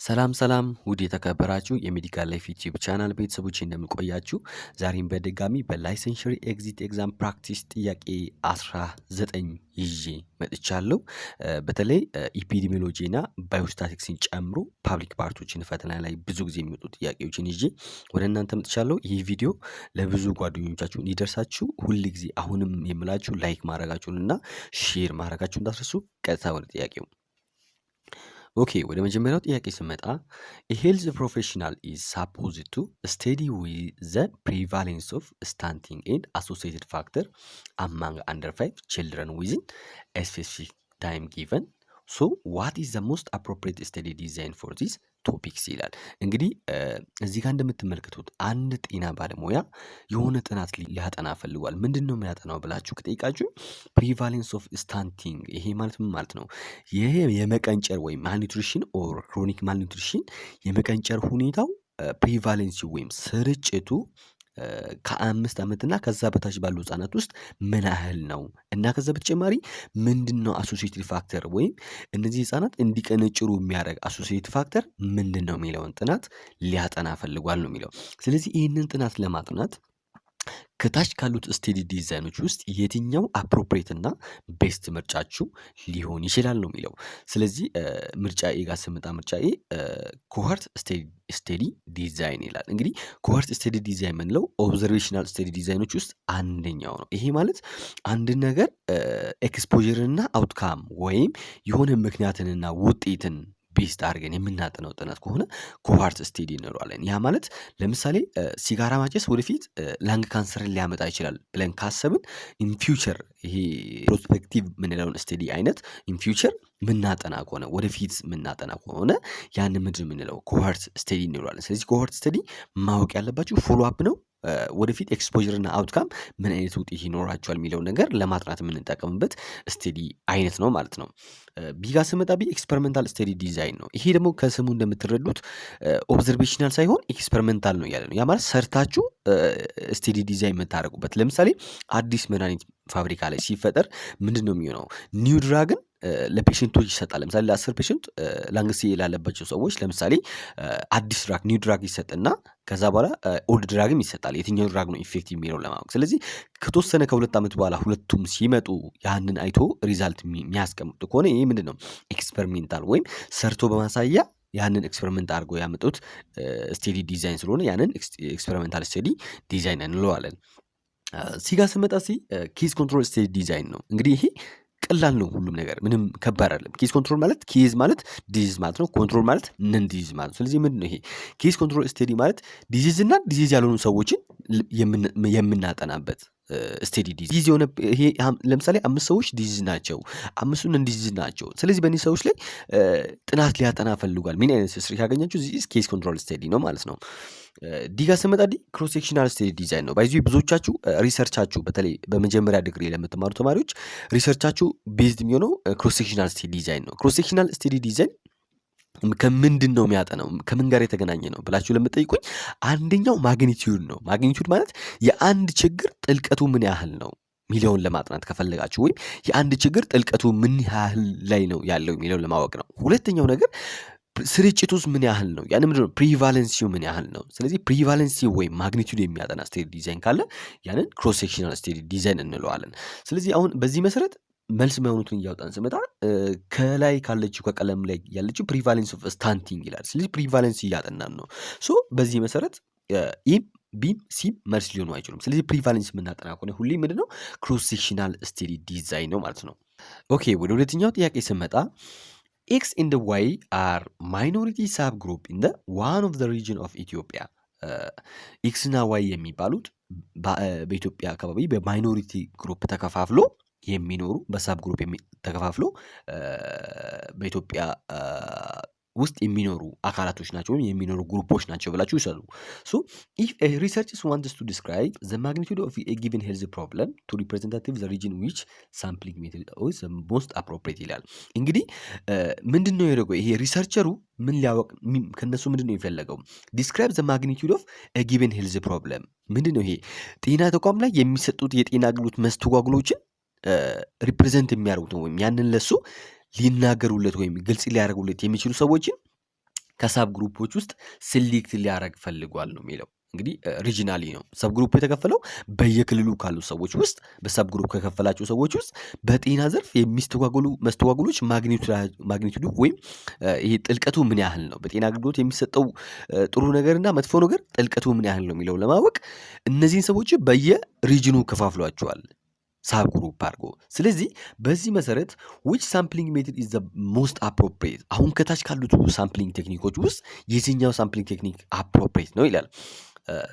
ሰላም ሰላም ውድ የተከበራችሁ የሜዲካል ላይፍ ዩቲዩብ ቻናል ቤተሰቦች እንደምቆያችሁ ዛሬም በድጋሚ በላይሰንሸሪ ኤግዚት ኤግዛም ፕራክቲስ ጥያቄ 19 ይዤ መጥቻለሁ። በተለይ ኢፒዲሚዮሎጂ እና ባዮስታቲክስን ጨምሮ ፓብሊክ ፓርቶችን ፈተና ላይ ብዙ ጊዜ የሚወጡ ጥያቄዎችን ይዤ ወደ እናንተ መጥቻለሁ። ይህ ቪዲዮ ለብዙ ጓደኞቻችሁ እንዲደርሳችሁ ሁል ጊዜ አሁንም የምላችሁ ላይክ ማድረጋችሁን እና ሼር ማድረጋችሁን እንዳትረሱ። ቀጥታ ወደ ጥያቄው ኦኬ ወደ መጀመሪያው ጥያቄ ስመጣ a health professional is supposed to study with the prevalence of stunting and associated factor among under 5 children within a specific time given. So what is the most appropriate study design for this ቶፒክስ ይላል። እንግዲህ እዚህ ጋር እንደምትመለከቱት አንድ ጤና ባለሙያ የሆነ ጥናት ሊያጠና ፈልጓል። ምንድነው የሚያጠናው ብላችሁ ከጠይቃችሁ ፕሪቫሌንስ ኦፍ ስታንቲንግ ይሄ ማለት ምን ማለት ነው? ይሄ የመቀንጨር ወይም ማልኒትሪሽን ኦር ክሮኒክ ማልኒትሪሽን የመቀንጨር ሁኔታው ፕሪቫሌንሲ ወይም ስርጭቱ ከ5 ዓመት እና ከዛ በታች ባሉ ህጻናት ውስጥ ምን ያህል ነው እና ከዛ በተጨማሪ ምንድነው አሶሲኤቲቭ ፋክተር ወይም እነዚህ ህጻናት እንዲቀነጭሩ የሚያደርግ አሶሲኤቲቭ ፋክተር ምንድነው የሚለውን ጥናት ሊያጠና ፈልጓል ነው የሚለው። ስለዚህ ይህንን ጥናት ለማጥናት ከታች ካሉት ስቴዲ ዲዛይኖች ውስጥ የትኛው አፕሮፕሪየት እና ቤስት ምርጫችሁ ሊሆን ይችላል ነው የሚለው። ስለዚህ ምርጫ ኤ ጋር ስመጣ ምርጫ ኤ ኮሆርት ስቴዲ ዲዛይን ይላል። እንግዲህ ኮሆርት ስቴዲ ዲዛይን የምንለው ኦብዘርቬሽናል ስቴዲ ዲዛይኖች ውስጥ አንደኛው ነው። ይሄ ማለት አንድ ነገር ኤክስፖዥርና አውትካም ወይም የሆነ ምክንያትንና ውጤትን ቤስት አድርገን የምናጠናው ጥናት ከሆነ ኮሆርት ስቴዲ እንለዋለን። ያ ማለት ለምሳሌ ሲጋራ ማጨስ ወደፊት ላንግ ካንሰርን ሊያመጣ ይችላል ብለን ካሰብን ኢንፊውቸር ይሄ ፕሮስፔክቲቭ የምንለውን ስቴዲ አይነት ኢንፊውቸር ምናጠና ከሆነ ወደፊት ምናጠና ከሆነ ያን ምንድን የምንለው ኮሆርት ስቴዲ እንለዋለን። ስለዚህ ኮሆርት ስቴዲ ማወቅ ያለባችሁ ፎሎ አፕ ነው። ወደፊት ኤክስፖዥር እና አውትካም ምን አይነት ውጤት ይኖራቸዋል የሚለው ነገር ለማጥናት የምንጠቀምበት ስቴዲ አይነት ነው ማለት ነው። ቢጋ ስመጣ ኤክስፐሪመንታል ስቴዲ ዲዛይን ነው። ይሄ ደግሞ ከስሙ እንደምትረዱት ኦብዘርቬሽናል ሳይሆን ኤክስፐሪመንታል ነው ያለ ነው። ያ ማለት ሰርታችሁ ስቴዲ ዲዛይን የምታደርጉበት። ለምሳሌ አዲስ መድኃኒት ፋብሪካ ላይ ሲፈጠር ምንድን ነው የሚሆነው? ኒው ድራግን ለፔሽንቶች ይሰጣል። ለምሳሌ ለ10 ፔሽንት ላንግሴ ላለባቸው ሰዎች ለምሳሌ አዲስ ድራግ ኒው ድራግ ይሰጥና ከዛ በኋላ ኦልድ ድራግም ይሰጣል። የትኛው ድራግ ነው ኢፌክቲቭ የሚለው ለማወቅ። ስለዚህ ከተወሰነ ከ2 ዓመት በኋላ ሁለቱም ሲመጡ ያንን አይቶ ሪዛልት የሚያስቀምጡ ከሆነ ይሄ ምንድን ነው? ኤክስፐሪሜንታል ወይም ሰርቶ በማሳያ ያንን ኤክስፐሪመንት አድርጎ ያመጡት ስቴዲ ዲዛይን ስለሆነ ያንን ኤክስፐሪሜንታል ስቴዲ ዲዛይን እንለዋለን። ሲጋ ስመጣ ኬዝ ኮንትሮል ስቴዲ ዲዛይን ነው። እንግዲህ ይሄ ቀላል ነው። ሁሉም ነገር ምንም ከባድ አይደለም። ኬዝ ኮንትሮል ማለት ኬዝ ማለት ዲዚዝ ማለት ነው። ኮንትሮል ማለት ነን ዲዚዝ ማለት ነው። ስለዚህ ምንድን ነው ይሄ ኬዝ ኮንትሮል ስቴዲ ማለት ዲዚዝ እና ዲዚዝ ያልሆኑ ሰዎችን የምናጠናበት ስቴዲ ዲዚዝ የሆነ ይሄ ለምሳሌ 5 ሰዎች ዲዚዝ ናቸው፣ 5ቱን ዲዚዝ ናቸው። ስለዚህ በእነዚህ ሰዎች ላይ ጥናት ሊያጠና ፈልጓል። ምን አይነት ስትሪ ካገኛችሁ ዚስ ኬዝ ኮንትሮል ስቴዲ ነው ማለት ነው። ዲጋ ስመጣ ክሮስ ሴክሽናል ስቴዲ ዲዛይን ነው። ባይዚ ብዙዎቻችሁ ሪሰርቻችሁ በተለይ በመጀመሪያ ዲግሪ ለምትማሩ ተማሪዎች ሪሰርቻችሁ ቤዝድ የሚሆነው ክሮስ ሴክሽናል ስቴዲ ዲዛይን ነው። ክሮስ ሴክሽናል ስቴዲ ዲዛይን ከምንድን ነው የሚያጠናው ከምን ጋር የተገናኘ ነው ብላችሁ ለምትጠይቁኝ አንደኛው ማግኒቲዩድ ነው። ማግኒቲዩድ ማለት የአንድ ችግር ጥልቀቱ ምን ያህል ነው ሚሊዮን ለማጥናት ከፈለጋችሁ ወይም የአንድ ችግር ጥልቀቱ ምን ያህል ላይ ነው ያለው የሚለውን ለማወቅ ነው። ሁለተኛው ነገር ስርጭቱስ ምን ያህል ነው? ያን ምንድነው ፕሪቫለንሲው ምን ያህል ነው? ስለዚህ ፕሪቫለንሲ ወይም ማግኒቲዩድ የሚያጠና ስቴዲ ዲዛይን ካለ ያንን ክሮስ ሴክሽናል ስቴዲ ዲዛይን እንለዋለን። ስለዚህ አሁን በዚህ መሰረት መልስ የማይሆኑትን እያወጣን ስመጣ ከላይ ካለችው ከቀለም ላይ ያለችው ፕሪቫለንስ ኦፍ ስታንቲንግ ይላል። ስለዚህ ፕሪቫለንሲ እያጠናን ነው። ሶ በዚህ መሰረት ኢም ቢም ሲም መልስ ሊሆኑ አይችሉም። ስለዚህ ፕሪቫለንስ የምናጠና ከሆነ ሁሌ ምንድነው ክሮስ ሴክሽናል ስቴዲ ዲዛይን ነው ማለት ነው። ኦኬ ወደ ሁለተኛው ጥያቄ ስመጣ ኤክስ ኤንድ ዋይ አር ማይኖሪቲ ሳብ ግሩፕ ኢን ዘ ዋን ኦፍ ዘ ሪጅን ኦፍ ኢትዮጵያ። ኤክስ እና ዋይ የሚባሉት በኢትዮጵያ አካባቢ በማይኖሪቲ ግሩፕ ተከፋፍሎ የሚኖሩ በሳብ ግሩፕ ተከፋፍሎ በኢትዮጵያ ውስጥ የሚኖሩ አካላቶች ናቸው ወይም የሚኖሩ ግሩፖች ናቸው ብላችሁ ይሰሩ። ሶ ኢፍ ኤ ሪሰርችስ ዋንትስ ቱ ዲስክራይብ ዘ ማግኒቱድ ኦፍ ኤ ጊቨን ሄልዝ ፕሮብለም ቱ ሪፕሬዘንታቲቭ ዘ ሪጅን ዊች ሳምፕሊንግ ሜቶድ ኢዝ ዘ ሞስት አፕሮፕሪየት ይላል። እንግዲህ ምንድን ነው ያደረገው ይሄ ሪሰርቸሩ ምን ሊያወቅ ከነሱ ምንድን ነው የፈለገው? ዲስክራይብ ዘ ማግኒቱድ ኦፍ ኤ ጊቨን ሄልዝ ፕሮብለም ምንድን ነው ይሄ ጤና ተቋም ላይ የሚሰጡት የጤና አገልግሎት መስተጓጉሎችን ሪፕሬዘንት የሚያደርጉት ወይም ያንን ለሱ ሊናገሩለት ወይም ግልጽ ሊያደርጉለት የሚችሉ ሰዎችን ከሳብ ግሩፖች ውስጥ ሴሌክት ሊያደርግ ፈልጓል ነው የሚለው። እንግዲህ ሪጂናሊ ነው ሰብ ግሩፕ የተከፈለው በየክልሉ ካሉ ሰዎች ውስጥ በሳብ ግሩፕ ከከፈላቸው ሰዎች ውስጥ በጤና ዘርፍ የሚስተጓጎሉ መስተጓጎሎች ማግኒቱዱ ወይም ይሄ ጥልቀቱ ምን ያህል ነው፣ በጤና አገልግሎት የሚሰጠው ጥሩ ነገርና መጥፎ ነገር ጥልቀቱ ምን ያህል ነው የሚለው ለማወቅ እነዚህን ሰዎች በየሪጅኑ ከፋፍሏቸዋል ሳብ ግሩፕ አድርጎ። ስለዚህ በዚህ መሰረት ዊች ሳምፕሊንግ ሜትድ ኢዝ ዘ ሞስት አፕሮፕሪየት፣ አሁን ከታች ካሉት ሳምፕሊንግ ቴክኒኮች ውስጥ የትኛው ሳምፕሊንግ ቴክኒክ አፕሮፕሪየት ነው ይላል።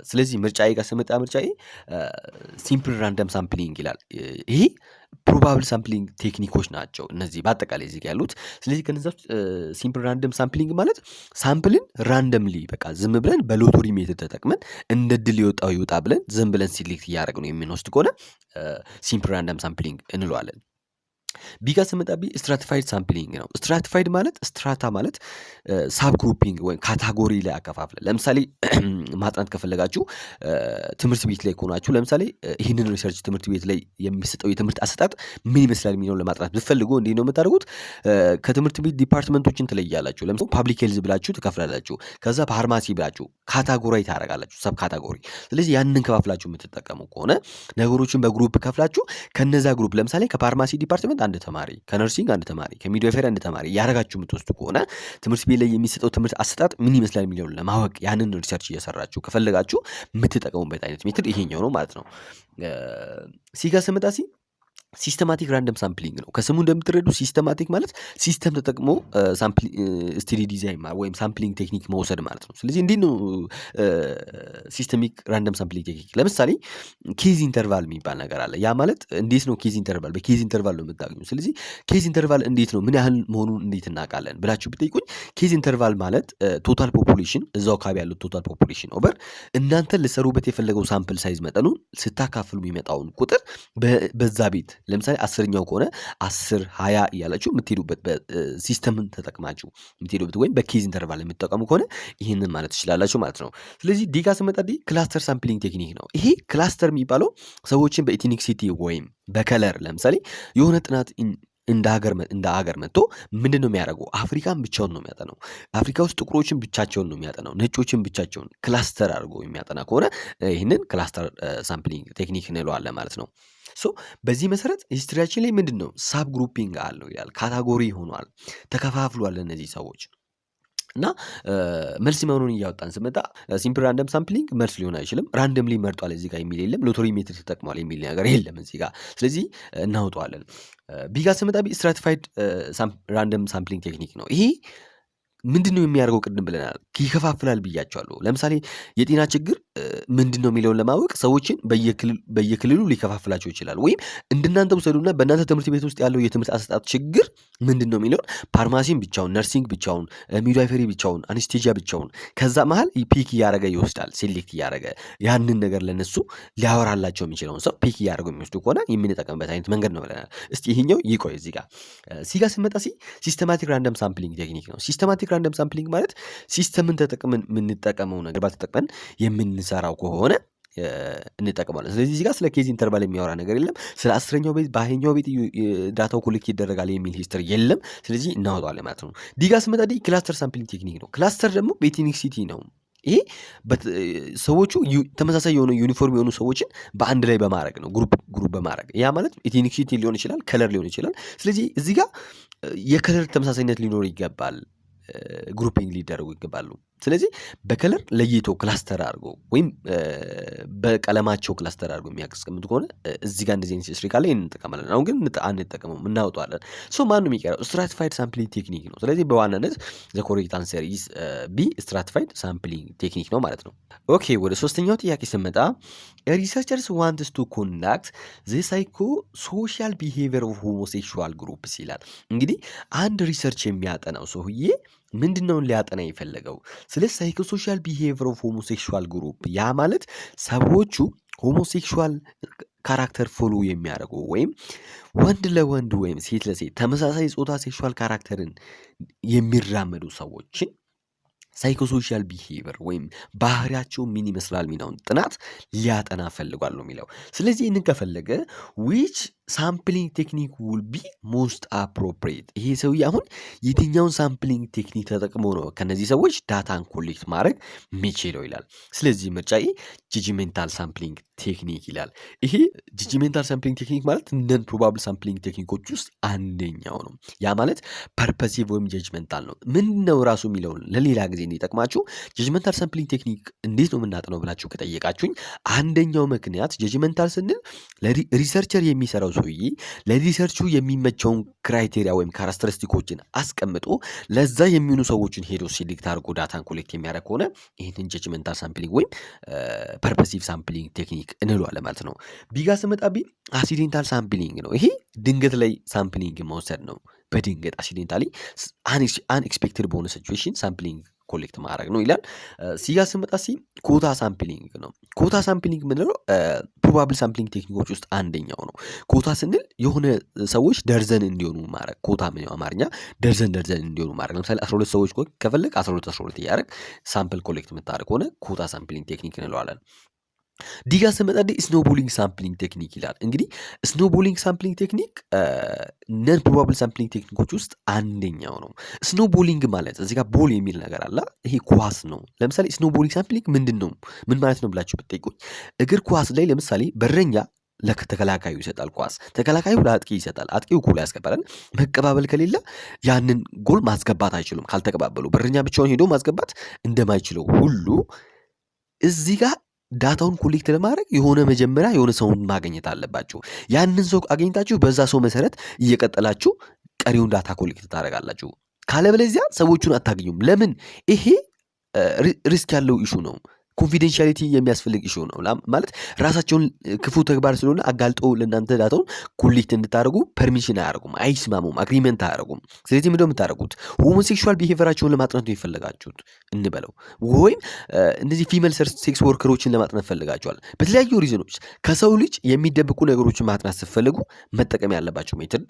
ስለዚህ ምርጫዬ ጋር ስመጣ ምርጫዬ ሲምፕል ራንደም ሳምፕሊንግ ይላል። ይሄ ፕሮባብል ሳምፕሊንግ ቴክኒኮች ናቸው እነዚህ በአጠቃላይ እዚህ ያሉት። ስለዚህ ከነዛ ውስጥ ሲምፕል ራንደም ሳምፕሊንግ ማለት ሳምፕልን ራንደምሊ በቃ ዝም ብለን በሎተሪ ሜትድ ተጠቅመን እንደ ድል የወጣው ይውጣ ብለን ዝም ብለን ሲሌክት እያደረግን ነው የምንወስድ ከሆነ ሲምፕል ራንደም ሳምፕሊንግ እንለዋለን። ቢጋ ስመጣቢ ስትራቲፋይድ ሳምፕሊንግ ነው። ስትራቲፋይድ ማለት ስትራታ ማለት ሳብ ግሩፒንግ ወይም ካታጎሪ ላይ አከፋፍለ። ለምሳሌ ማጥናት ከፈለጋችሁ ትምህርት ቤት ላይ ከሆናችሁ ለምሳሌ ይህንን ሪሰርች ትምህርት ቤት ላይ የሚሰጠው የትምህርት አሰጣጥ ምን ይመስላል የሚለውን ለማጥናት ብትፈልጉ እንዲህ ነው የምታደርጉት። ከትምህርት ቤት ዲፓርትመንቶችን ትለያላችሁ። ለምሳሌ ፓብሊክ ሄልዝ ብላችሁ ትከፍላላችሁ። ከዛ ፋርማሲ ብላችሁ ካታጎሪ ታደርጋላችሁ፣ ሰብ ካታጎሪ። ስለዚህ ያንን ከፋፍላችሁ የምትጠቀሙ ከሆነ ነገሮችን በግሩፕ ከፍላችሁ ከነዛ ግሩፕ ለምሳሌ ከፋርማሲ ዲፓርትመንት አንድ ተማሪ፣ ከነርሲንግ አንድ ተማሪ፣ ከሚድዋይፈሪ አንድ ተማሪ ያደረጋችሁ የምትወስዱ ከሆነ ትምህርት ቤት ላይ የሚሰጠው ትምህርት አሰጣጥ ምን ይመስላል የሚለውን ለማወቅ ያንን ሪሰርች እየሰራችሁ ከፈለጋችሁ የምትጠቀሙበት አይነት ሜትድ ይሄኛው ነው ማለት ነው። ሲጋ ስመጣ ሲስተማቲክ ራንደም ሳምፕሊንግ ነው። ከስሙ እንደምትረዱ ሲስተማቲክ ማለት ሲስተም ተጠቅሞ ስቴዲ ዲዛይን ወይም ሳምፕሊንግ ቴክኒክ መውሰድ ማለት ነው። ስለዚህ እንዲህ ነው ሲስተሚክ ራንደም ሳምፕሊንግ ቴክኒክ። ለምሳሌ ኬዝ ኢንተርቫል የሚባል ነገር አለ። ያ ማለት እንዴት ነው ኬዝ ኢንተርቫል? በኬዝ ኢንተርቫል ነው የምታገኙ። ስለዚህ ኬዝ ኢንተርቫል እንዴት ነው ምን ያህል መሆኑን እንዴት እናውቃለን ብላችሁ ብጠይቁኝ ኬዝ ኢንተርቫል ማለት ቶታል ፖፑሌሽን እዛው አካባቢ ያሉት ቶታል ፖፑሌሽን ኦቨር እናንተ ልሰሩበት የፈለገው ሳምፕል ሳይዝ መጠኑን ስታካፍሉ የሚመጣውን ቁጥር በዛ ቤት ለምሳሌ 10ኛው ከሆነ 10 20 እያላችሁ የምትሄዱበት ሲስተምን ተጠቅማችሁ የምትሄዱበት ወይም በኬዝ ኢንተርቫል የምትጠቀሙ ከሆነ ይህንን ማለት ትችላላችሁ ማለት ነው። ስለዚህ ዲጋ ስመጣ ክላስተር ሳምፕሊንግ ቴክኒክ ነው። ይሄ ክላስተር የሚባለው ሰዎችን በኢትኒክሲቲ ወይም በከለር ለምሳሌ የሆነ ጥናት እንደ ሀገር መጥቶ ምንድን ነው የሚያደርገው? አፍሪካን ብቻውን ነው የሚያጠናው። አፍሪካ ውስጥ ጥቁሮችን ብቻቸውን ነው የሚያጠናው፣ ነጮችን ብቻቸውን ክላስተር አድርጎ የሚያጠና ከሆነ ይህንን ክላስተር ሳምፕሊንግ ቴክኒክ እንለዋለን ማለት ነው። በዚህ መሰረት ሂስትሪያችን ላይ ምንድን ነው ሳብ ግሩፒንግ አለው ይላል። ካታጎሪ ሆኗል፣ ተከፋፍሏል እነዚህ ሰዎች እና መልስ መሆኑን እያወጣን ስመጣ ሲምፕል ራንደም ሳምፕሊንግ መልስ ሊሆን አይችልም። ራንደምሊ መርጧል እዚህ ጋር የሚል የለም። ሎተሪ ሜትድ ተጠቅሟል የሚል ነገር የለም እዚህ ጋር። ስለዚህ እናውጠዋለን። ቢጋ ስመጣ ስትራቲፋይድ ራንደም ሳምፕሊንግ ቴክኒክ ነው። ይሄ ምንድን ነው የሚያደርገው? ቅድም ብለናል ይከፋፍላል ብያቸዋለሁ። ለምሳሌ የጤና ችግር ምንድን ነው የሚለውን ለማወቅ ሰዎችን በየክልሉ ሊከፋፍላቸው ይችላል። ወይም እንደናንተ ውሰዱና በእናንተ ትምህርት ቤት ውስጥ ያለው የትምህርት አሰጣጥ ችግር ምንድን ነው የሚለውን ፋርማሲን ብቻውን፣ ነርሲንግ ብቻውን፣ ሚድዋይፈሪ ብቻውን፣ አኔስቴጂያ ብቻውን ከዛ መሀል ፒክ እያደረገ ይወስዳል። ሴሌክት እያደረገ ያንን ነገር ለነሱ ሊያወራላቸው የሚችለውን ሰው ፒክ እያደረጉ የሚወስዱ ከሆነ የምንጠቀምበት አይነት መንገድ ነው ብለናል። እስቲ ይሄኛው ይቆይ እዚህ ጋር ሲጋ ስመጣ ሲስተማቲክ ራንደም ሳምፕሊንግ ቴክኒክ ነው። ሲስተማቲክ ራንደም ሳምፕሊንግ ማለት ሲስተምን ተጠቅመን የምንጠቀመው ነገር ባልተጠቅመን የምንሰራው ከሆነ እንጠቀማለን። ስለዚህ እዚህ ጋር ስለ ኬዝ ኢንተርቫል የሚያወራ ነገር የለም። ስለ 10ኛው ቤት በ20ኛው ቤት ዳታው ኮሌክት ይደረጋል የሚል ሂስትሪ የለም። ስለዚህ እናወጣዋለን ማለት ነው። ዲጋ ስመጣ ክላስተር ሳምፕሊንግ ቴክኒክ ነው። ክላስተር ደግሞ በኢትኒክሲቲ ነው። ይሄ ሰዎቹ ተመሳሳይ የሆኑ ዩኒፎርም የሆኑ ሰዎችን በአንድ ላይ በማድረግ ነው፣ ግሩፕ በማድረግ ያ ማለት ኢትኒክሲቲ ሊሆን ይችላል፣ ከለር ሊሆን ይችላል። ስለዚህ እዚህ ጋር የከለር ተመሳሳይነት ሊኖር ይገባል፣ ግሩፒንግ ሊደረጉ ይገባሉ። ስለዚህ በከለር ለይቶ ክላስተር አድርጎ ወይም በቀለማቸው ክላስተር አድርጎ የሚያስቀምጡ ከሆነ እዚህ ጋር እንደዚህ አይነት ሂስትሪ ካለ ይህን እንጠቀማለን። አሁን ግን አንጠቀመውም፣ እናወጣዋለን። ማን ነው የሚቀረው? ስትራቲፋይድ ሳምፕሊንግ ቴክኒክ ነው። ስለዚህ በዋናነት ዘ ኮሬክት አንሰር ኢዝ ቢ ስትራቲፋይድ ሳምፕሊንግ ቴክኒክ ነው ማለት ነው። ኦኬ ወደ ሶስተኛው ጥያቄ ስመጣ ሪሰርቸርስ ዋንትስ ቱ ኮንዳክት ዘ ሳይኮ ሶሻል ቢሄቪየር ኦፍ ሆሞሴክሹዋል ግሩፕስ ይላል። እንግዲህ አንድ ሪሰርች የሚያጠናው ሰውዬ ምንድነውን ሊያጠና የፈለገው? ስለ ሳይኮሶሻል ቢሄቪየር ኦፍ ሆሞሴክሹዋል ግሩፕ። ያ ማለት ሰዎቹ ሆሞሴክሹዋል ካራክተር ፎሎ የሚያደርጉ ወይም ወንድ ለወንድ ወይም ሴት ለሴት ተመሳሳይ ጾታ ሴክሹዋል ካራክተርን የሚራመዱ ሰዎችን ሳይኮሶሻል ቢሄቪየር ወይም ባህሪያቸው ምን ይመስላል የሚለውን ጥናት ሊያጠና ፈልጓል ነው የሚለው። ስለዚህ ይህንን ከፈለገ ዊች ሳምፕሊንግ ቴክኒክ ውል ቢ ሞስት አፕሮፕሪየት፣ ይሄ ሰውዬ አሁን የትኛውን ሳምፕሊንግ ቴክኒክ ተጠቅሞ ነው ከነዚህ ሰዎች ዳታን ኮሌክት ማድረግ የሚችለው ይላል። ስለዚህ ምርጫዬ ጀጅሜንታል ሳምፕሊንግ ቴክኒክ ይላል። ይሄ ጀጅሜንታል ሳምፕሊንግ ቴክኒክ ማለት ነን ፕሮባብል ሳምፕሊንግ ቴክኒኮች ውስጥ አንደኛው ነው። ያ ማለት ፐርፐሲቭ ወይም ጀጅመንታል ነው። ምን ነው ራሱ የሚለውን ለሌላ ጊዜ እንዲጠቅማችሁ ጀጅመንታል ሳምፕሊንግ ቴክኒክ እንዴት ነው የምናጥነው ብላችሁ ከጠየቃችሁኝ፣ አንደኛው ምክንያት ጀጅመንታል ስንል ሪሰርቸር የሚሰራው ሰውዬ ለሪሰርቹ የሚመቸውን ክራይቴሪያ ወይም ካራክተሪስቲኮችን አስቀምጦ ለዛ የሚሆኑ ሰዎችን ሄዶ ሴሌክት አድርጎ ዳታን ኮሌክት የሚያደርግ ከሆነ ይህንን ጀጅመንታል ሳምፕሊንግ ወይም ፐርፐሲቭ ሳምፕሊንግ ቴክኒክ እንለዋለን ማለት ነው። ቢጋ ስመጣቢ አክሲዴንታል ሳምፕሊንግ ነው። ይሄ ድንገት ላይ ሳምፕሊንግ መውሰድ ነው። በድንገት አክሲዴንታሊ አንኤክስፔክትድ በሆነ ሲቹዌሽን ሳምፕሊንግ ኮሌክት ማድረግ ነው ይላል። ሲጋ ስመጣ ኮታ ሳምፕሊንግ ነው። ኮታ ሳምፕሊንግ ምንድነው? ፕሮባብል ሳምፕሊንግ ቴክኒኮች ውስጥ አንደኛው ነው። ኮታ ስንል የሆነ ሰዎች ደርዘን እንዲሆኑ ማድረግ። ኮታ ምን አማርኛ ደርዘን እንዲሆኑ ማድረግ። ለምሳሌ 12 ሰዎች ከፈለግ 12 እያደረግ ሳምፕል ኮሌክት የምታደርግ ከሆነ ኮታ ሳምፕሊንግ ቴክኒክ እንለዋለን። ዲጋ ስመጣ ስኖቦሊንግ ሳምፕሊንግ ቴክኒክ ይላል። እንግዲህ ስኖቦሊንግ ሳምፕሊንግ ቴክኒክ ነን ፕሮባብል ሳምፕሊንግ ቴክኒኮች ውስጥ አንደኛው ነው። ስኖቦሊንግ ማለት እዚህ ጋር ቦል የሚል ነገር አለ። ይሄ ኳስ ነው። ለምሳሌ ስኖቦሊንግ ሳምፕሊንግ ምንድን ነው ምን ማለት ነው ብላችሁ ብትጠይቁኝ፣ እግር ኳስ ላይ ለምሳሌ በረኛ ለተከላካዩ ይሰጣል ኳስ፣ ተከላካዩ ለአጥቂ ይሰጣል፣ አጥቂው ጎል ያስገባል። መቀባበል ከሌለ ያንን ጎል ማስገባት አይችሉም። ካልተቀባበሉ በረኛ ብቻውን ሄዶ ማስገባት እንደማይችለው ሁሉ እዚህ ጋር ዳታውን ኮሌክት ለማድረግ የሆነ መጀመሪያ የሆነ ሰውን ማግኘት አለባችሁ። ያንን ሰው አገኝታችሁ በዛ ሰው መሰረት እየቀጠላችሁ ቀሪውን ዳታ ኮሌክት ታደርጋላችሁ። ካለበለዚያ ሰዎቹን አታገኙም። ለምን? ይሄ ሪስክ ያለው ኢሹ ነው። ኮንፊደንሻሊቲ የሚያስፈልግ ኢሹ ነው። ማለት ራሳቸውን ክፉ ተግባር ስለሆነ አጋልጦ ለእናንተ ዳታውን ኮሌክት እንድታደርጉ ፐርሚሽን አያደርጉም፣ አይስማሙም፣ አግሪመንት አያደርጉም። ስለዚህ ምንድነው የምታደርጉት? ሆሞሴክሹዋል ቢሄቪየራቸውን ለማጥናት ነው የፈለጋችሁት እንበለው፣ ወይም እነዚህ ፊሜል ሴክስ ወርከሮችን ለማጥናት ፈልጋችኋል። በተለያዩ ሪዝኖች ከሰው ልጅ የሚደብቁ ነገሮችን ማጥናት ስትፈልጉ መጠቀም ያለባቸው ሜትድ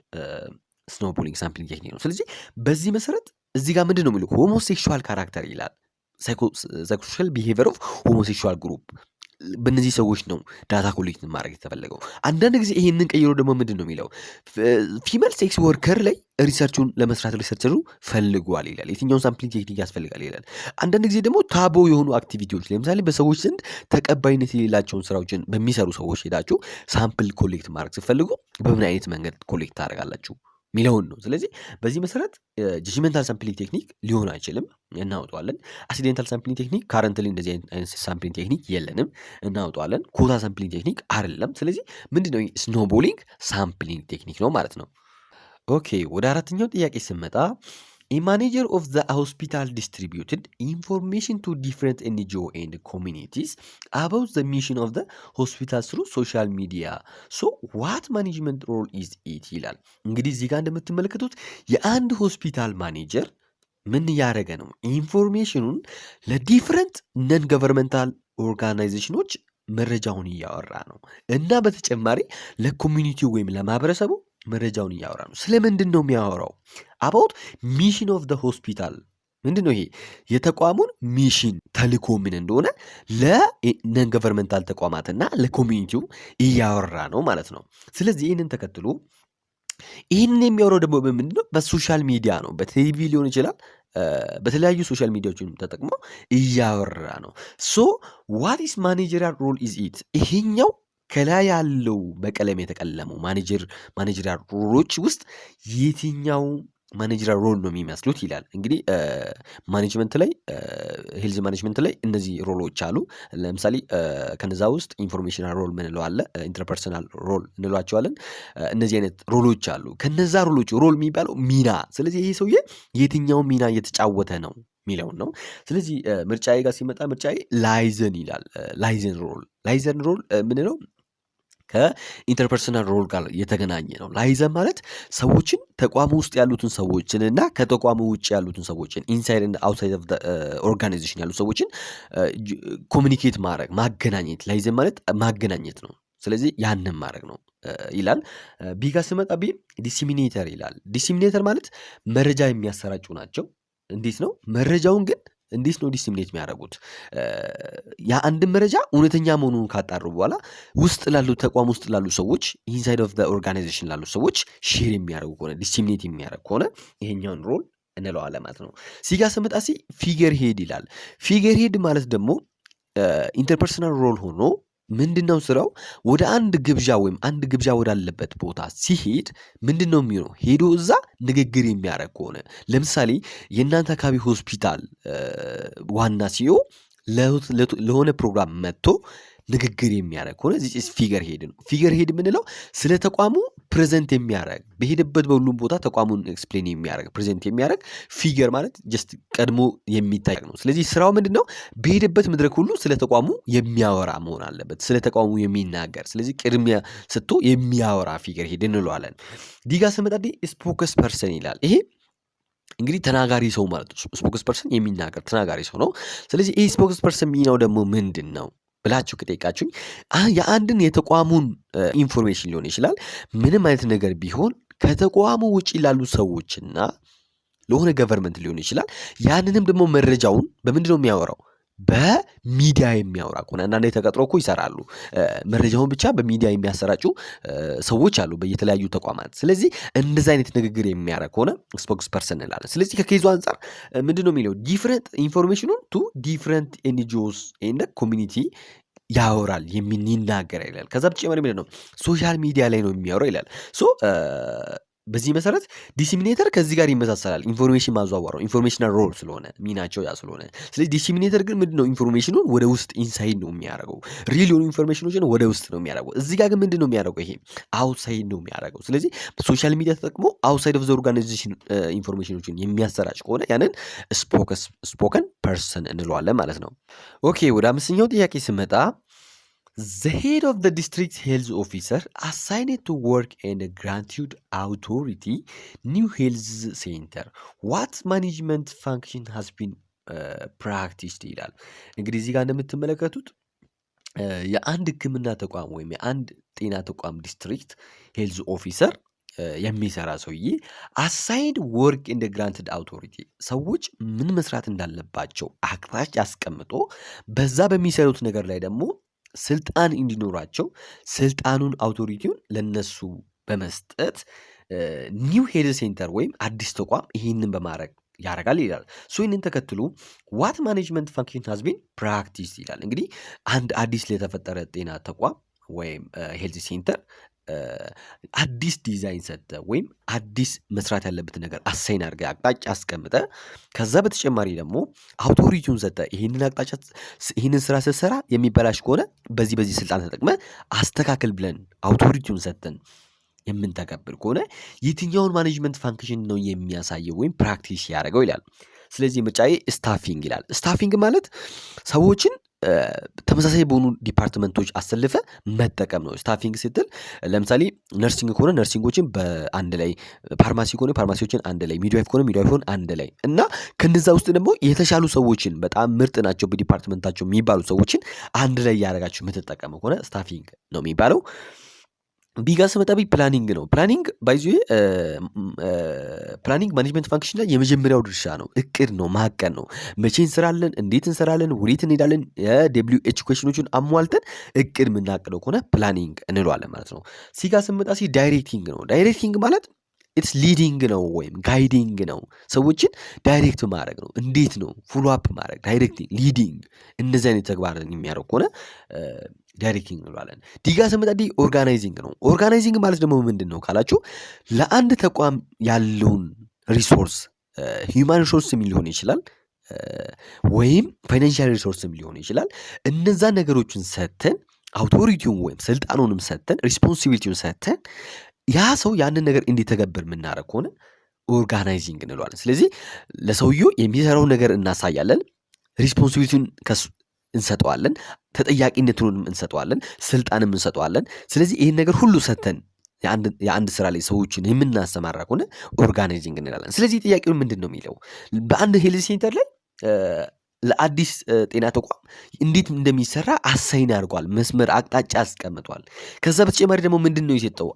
ስኖቦሊንግ ሳምፕሊንግ ቴክኒክ ነው። ስለዚህ በዚህ መሰረት እዚህ ጋር ምንድን ነው የሚለው ሆሞሴክሹዋል ካራክተር ይላል። ሳይኮሶሻል ቢሄቪየር ኦፍ ሆሞሴክሹዋል ግሩፕ፣ በእነዚህ ሰዎች ነው ዳታ ኮሌክት ማድረግ የተፈለገው። አንዳንድ ጊዜ ይሄንን ቀይሮ ደግሞ ምንድን ነው የሚለው ፊሜል ሴክስ ወርከር ላይ ሪሰርቹን ለመስራት ሪሰርቸሩ ፈልጓል ይላል። የትኛውን ሳምፕሊንግ ቴክኒክ ያስፈልጋል ይላል። አንዳንድ ጊዜ ደግሞ ታቦ የሆኑ አክቲቪቲዎች ለምሳሌ በሰዎች ዘንድ ተቀባይነት የሌላቸውን ስራዎችን በሚሰሩ ሰዎች ሄዳችሁ ሳምፕል ኮሌክት ማድረግ ስትፈልጉ በምን አይነት መንገድ ኮሌክት ታደርጋላችሁ ሚለውን ነው። ስለዚህ በዚህ መሰረት ጀጅመንታል ሳምፕሊንግ ቴክኒክ ሊሆን አይችልም፣ እናውጠዋለን። አክሲዴንታል ሳምፕሊንግ ቴክኒክ ካረንትሊ እንደዚህ አይነት ሳምፕሊንግ ቴክኒክ የለንም፣ እናውጠዋለን። ኮታ ሳምፕሊንግ ቴክኒክ አይደለም። ስለዚህ ምንድነው ስኖቦሊንግ ሳምፕሊንግ ቴክኒክ ነው ማለት ነው። ኦኬ ወደ አራተኛው ጥያቄ ስመጣ A manager of the hospital distributed information to different NGO and communities about the mission of the hospital through social media. So what management role is it ይላል። እንግዲህ እዚህ ጋር እንደምትመለከቱት የአንድ ሆስፒታል ማኔጀር ምን እያደረገ ነው? ኢንፎርሜሽኑን ለዲፍረንት ነን ገቨርንመንታል ኦርጋናይዜሽኖች መረጃውን እያወራ ነው እና በተጨማሪ ለኮሚኒቲው ወይም ለማህበረሰቡ መረጃውን እያወራ ነው። ስለምንድን ነው የሚያወራው? አባውት ሚሽን ኦፍ ደ ሆስፒታል ምንድን ነው? ይሄ የተቋሙን ሚሽን ተልእኮ ምን እንደሆነ ለነን ገቨርንመንታል ተቋማትና ለኮሚኒቲው እያወራ ነው ማለት ነው። ስለዚህ ይህንን ተከትሎ ይህንን የሚያወራው ደግሞ በምንድን ነው? በሶሻል ሚዲያ ነው። በቴሌቪ ሊሆን ይችላል፣ በተለያዩ ሶሻል ሚዲያዎችን ተጠቅመው እያወራ ነው። ሶ ዋት ኢስ ማኔጀሪያል ሮል ኢዝ ኢት? ይሄኛው ከላይ ያለው በቀለም የተቀለመው ማኔጀሪያል ሮሎች ውስጥ የትኛው ማኔጀሪያል ሮል ነው የሚመስሉት ይላል። እንግዲህ ማኔጅመንት ላይ ሄልዝ ማኔጅመንት ላይ እነዚህ ሮሎች አሉ። ለምሳሌ ከነዛ ውስጥ ኢንፎርሜሽናል ሮል ምንለው አለ፣ ኢንተርፐርሰናል ሮል እንሏቸዋለን። እነዚህ አይነት ሮሎች አሉ። ከነዛ ሮሎች ሮል የሚባለው ሚና። ስለዚህ ይሄ ሰውዬ የትኛው ሚና እየተጫወተ ነው ሚለውን ነው። ስለዚህ ምርጫዬ ጋር ሲመጣ ምርጫዬ ላይዘን ይላል። ላይዘን ሮል ምንለው ከኢንተርፐርሰናል ሮል ጋር የተገናኘ ነው። ላይዘን ማለት ሰዎችን ተቋሙ ውስጥ ያሉትን ሰዎችን እና ከተቋሙ ውጭ ያሉትን ሰዎችን ኢንሳይድ እና አውትሳይድ ኦፍ ኦርጋናይዜሽን ያሉ ሰዎችን ኮሚኒኬት ማድረግ ማገናኘት። ላይዘን ማለት ማገናኘት ነው። ስለዚህ ያንን ማድረግ ነው ይላል። ቢጋ ስመጣ ዲሲሚኔተር ይላል። ዲሲሚኔተር ማለት መረጃ የሚያሰራጩ ናቸው። እንዴት ነው? መረጃውን ግን እንዴት ነው ዲሲሚኔት የሚያደርጉት? የአንድ መረጃ እውነተኛ መሆኑን ካጣሩ በኋላ ውስጥ ላሉ ተቋም ውስጥ ላሉ ሰዎች ኢንሳይድ ኦፍ ዘ ኦርጋናይዜሽን ላሉ ሰዎች ሼር የሚያደርጉ ከሆነ ዲሲሚኔት የሚያደርግ ከሆነ ይሄኛውን ሮል እንለዋለን ማለት ነው። ሲጋ ስመጣ ፊገር ሄድ ይላል። ፊገር ሄድ ማለት ደግሞ ኢንተርፐርሰናል ሮል ሆኖ ምንድነው ስራው? ወደ አንድ ግብዣ ወይም አንድ ግብዣ ወዳለበት ቦታ ሲሄድ ምንድነው የሚሆነው? ሄዶ እዛ ንግግር የሚያደርግ ከሆነ ለምሳሌ የእናንተ አካባቢ ሆስፒታል ዋና ሲዮ ለሆነ ፕሮግራም መጥቶ ንግግር የሚያደርግ ከሆነ ዚስ ፊገር ሄድ ነው። ፊገር ሄድ የምንለው ስለ ተቋሙ ፕሬዘንት የሚያደርግ በሄደበት በሁሉም ቦታ ተቋሙን ኤክስፕሌን የሚያደርግ ፕሬዘንት የሚያደርግ ፊገር ማለት ጀስት ቀድሞ የሚታይ ነው። ስለዚህ ስራው ምንድን ነው? በሄደበት መድረክ ሁሉ ስለ ተቋሙ የሚያወራ መሆን አለበት፣ ስለ ተቋሙ የሚናገር። ስለዚህ ቅድሚያ ሰጥቶ የሚያወራ ፊገር ሄድ እንለዋለን። ዲጋ ስመጣ ስፖከስ ፐርሰን ይላል። ይሄ እንግዲህ ተናጋሪ ሰው ማለት ነው። ስፖከስ ፐርሰን የሚናገር ተናጋሪ ሰው ነው። ስለዚህ ይህ ስፖከስ ፐርሰን ሚናው ደግሞ ምንድን ነው ብላችሁ ከጠየቃችሁኝ የአንድን የተቋሙን ኢንፎርሜሽን ሊሆን ይችላል ምንም አይነት ነገር ቢሆን ከተቋሙ ውጪ ላሉ ሰዎችና ለሆነ ገቨርንመንት ሊሆን ይችላል ያንንም ደግሞ መረጃውን በምንድን ነው የሚያወራው? በሚዲያ የሚያወራ ከሆነ አንዳንዴ ተቀጥሮ እኮ ይሰራሉ። መረጃውን ብቻ በሚዲያ የሚያሰራጩ ሰዎች አሉ በየተለያዩ ተቋማት። ስለዚህ እንደዚህ አይነት ንግግር የሚያደርግ ከሆነ ስፖክስ ፐርሰን እንላለን። ስለዚህ ከኬዙ አንጻር ምንድን ነው የሚለው? ዲፍረንት ኢንፎርሜሽኑን ቱ ዲፍረንት ኤንጂኦስ ኤንድ ኮሚኒቲ ያወራል ይናገራል ይላል። ከዛ በተጨማሪ ምንድን ነው ሶሻል ሚዲያ ላይ ነው የሚያወራው ይላል። ሶ በዚህ መሰረት ዲሲሚኔተር ከዚህ ጋር ይመሳሰላል። ኢንፎርሜሽን ማዘዋወር ነው፣ ኢንፎርሜሽናል ሮል ስለሆነ ሚናቸው ያ ስለሆነ። ስለዚህ ዲሲሚኔተር ግን ምንድን ነው ኢንፎርሜሽኑን ወደ ውስጥ ኢንሳይድ ነው የሚያደርገው። ሪል የሆኑ ኢንፎርሜሽኖችን ወደ ውስጥ ነው የሚያደርገው። እዚህ ጋር ግን ምንድን ነው የሚያደርገው? ይሄ አውትሳይድ ነው የሚያደርገው። ስለዚህ ሶሻል ሚዲያ ተጠቅሞ አውትሳይድ ኦፍ ዘ ኦርጋናይዜሽን ኢንፎርሜሽኖችን የሚያሰራጭ ከሆነ ያንን ስፖከን ፐርሰን እንለዋለን ማለት ነው። ኦኬ ወደ አምስተኛው ጥያቄ ስመጣ the head of the district health officer assigned to work in a granted authority new health center what management function has been practiced ይላል። እንግዲህ እዚህ ጋር እንደምትመለከቱት የአንድ ሕክምና ተቋም ወይም የአንድ ጤና ተቋም ዲስትሪክት ሄልዝ ኦፊሰር የሚሰራ ሰውዬ አሳይድ ወርክ ኢን ግራንትድ አውቶሪቲ ሰዎች ምን መስራት እንዳለባቸው አቅጣጫ አስቀምጦ በዛ በሚሰሩት ነገር ላይ ደግሞ ስልጣን እንዲኖራቸው ስልጣኑን አውቶሪቲውን ለነሱ በመስጠት ኒው ሄድ ሴንተር ወይም አዲስ ተቋም ይህንን በማድረግ ያደርጋል ይላል። ሶ ይህንን ተከትሎ ዋት ማኔጅመንት ፋንክሽን ሃዝ ቢን ፕራክቲስ ይላል። እንግዲህ አንድ አዲስ ለተፈጠረ ጤና ተቋም ወይም ሄልዝ ሴንተር አዲስ ዲዛይን ሰጠ ወይም አዲስ መስራት ያለበት ነገር አሳይን አድርገህ አቅጣጫ አስቀምጠ ከዛ በተጨማሪ ደግሞ አውቶሪቲውን ሰጠ። ይህንን አቅጣጫ ይህንን ስራ ስትሰራ የሚበላሽ ከሆነ በዚህ ስልጣን ተጠቅመ አስተካክል ብለን አውቶሪቲውን ሰጠን የምንተገብር ከሆነ የትኛውን ማኔጅመንት ፋንክሽን ነው የሚያሳየው ወይም ፕራክቲስ ያደርገው ይላል። ስለዚህ ምርጫዬ ስታፊንግ ይላል። ስታፊንግ ማለት ሰዎችን ተመሳሳይ በሆኑ ዲፓርትመንቶች አሰልፈ መጠቀም ነው። ስታፊንግ ስትል ለምሳሌ ነርሲንግ ከሆነ ነርሲንጎችን በአንድ ላይ፣ ፋርማሲ ከሆነ ፋርማሲዎችን አንድ ላይ፣ ሚድዋይፍ ከሆነ ሚድዋይፍን አንድ ላይ እና ከነዛ ውስጥ ደግሞ የተሻሉ ሰዎችን በጣም ምርጥ ናቸው በዲፓርትመንታቸው የሚባሉ ሰዎችን አንድ ላይ ያደረጋችሁ የምትጠቀመው ከሆነ ስታፊንግ ነው የሚባለው። ቢጋ ስመጣቢ ፕላኒንግ ነው። ፕላኒንግ ባይዙ ፕላኒንግ ማኔጅመንት ፋንክሽን ላይ የመጀመሪያው ድርሻ ነው። እቅድ ነው፣ ማቀድ ነው። መቼ እንሰራለን፣ እንዴት እንሰራለን፣ ወዴት እንሄዳለን፣ የደብሊው ኤች ኩዌሽኖችን አሟልተን እቅድ የምናቅደው ከሆነ ፕላኒንግ እንለዋለን ማለት ነው። ሲጋ ስመጣ ዳይሬክቲንግ ነው። ዳይሬክቲንግ ማለት ኢትስ ሊዲንግ ነው ወይም ጋይዲንግ ነው። ሰዎችን ዳይሬክት ማድረግ ነው። እንዴት ነው ፎሎ አፕ ማድረግ፣ ዳይሬክቲንግ፣ ሊዲንግ እንደዚህ አይነት ተግባርን የሚያደርግ ከሆነ ዳይሬክቲንግ እንለዋለን። ዲጋ ስመጣ ኦርጋናይዚንግ ነው። ኦርጋናይዚንግ ማለት ደግሞ ምንድን ነው ካላችሁ ለአንድ ተቋም ያለውን ሪሶርስ ሂውማን ሪሶርስም ሊሆን ይችላል ወይም ፋይናንሻል ሪሶርስም ሊሆን ይችላል። እነዛ ነገሮችን ሰተን አውቶሪቲውን ወይም ስልጣኑንም ሰተን ሪስፖንሲቢሊቲውን ሰተን ያ ሰው ያንን ነገር እንዲተገብር የምናደርግ ከሆነ ኦርጋናይዚንግ እንለዋለን። ስለዚህ ለሰውየው የሚሰራውን ነገር እናሳያለን፣ ሪስፖንሲቢሊቲውን እንሰጠዋለን፣ ተጠያቂነቱንም እንሰጠዋለን፣ ስልጣንም እንሰጠዋለን። ስለዚህ ይህን ነገር ሁሉ ሰተን የአንድ ስራ ላይ ሰዎችን የምናሰማራ ከሆነ ኦርጋናይዚንግ እንላለን። ስለዚህ ጥያቄውን ምንድን ነው የሚለው በአንድ ሄልዝ ሴንተር ላይ ለአዲስ ጤና ተቋም እንዴት እንደሚሰራ አሳይን አድርጓል፣ መስመር አቅጣጫ አስቀምጧል። ከዛ በተጨማሪ ደግሞ ምንድን ነው የሰጠው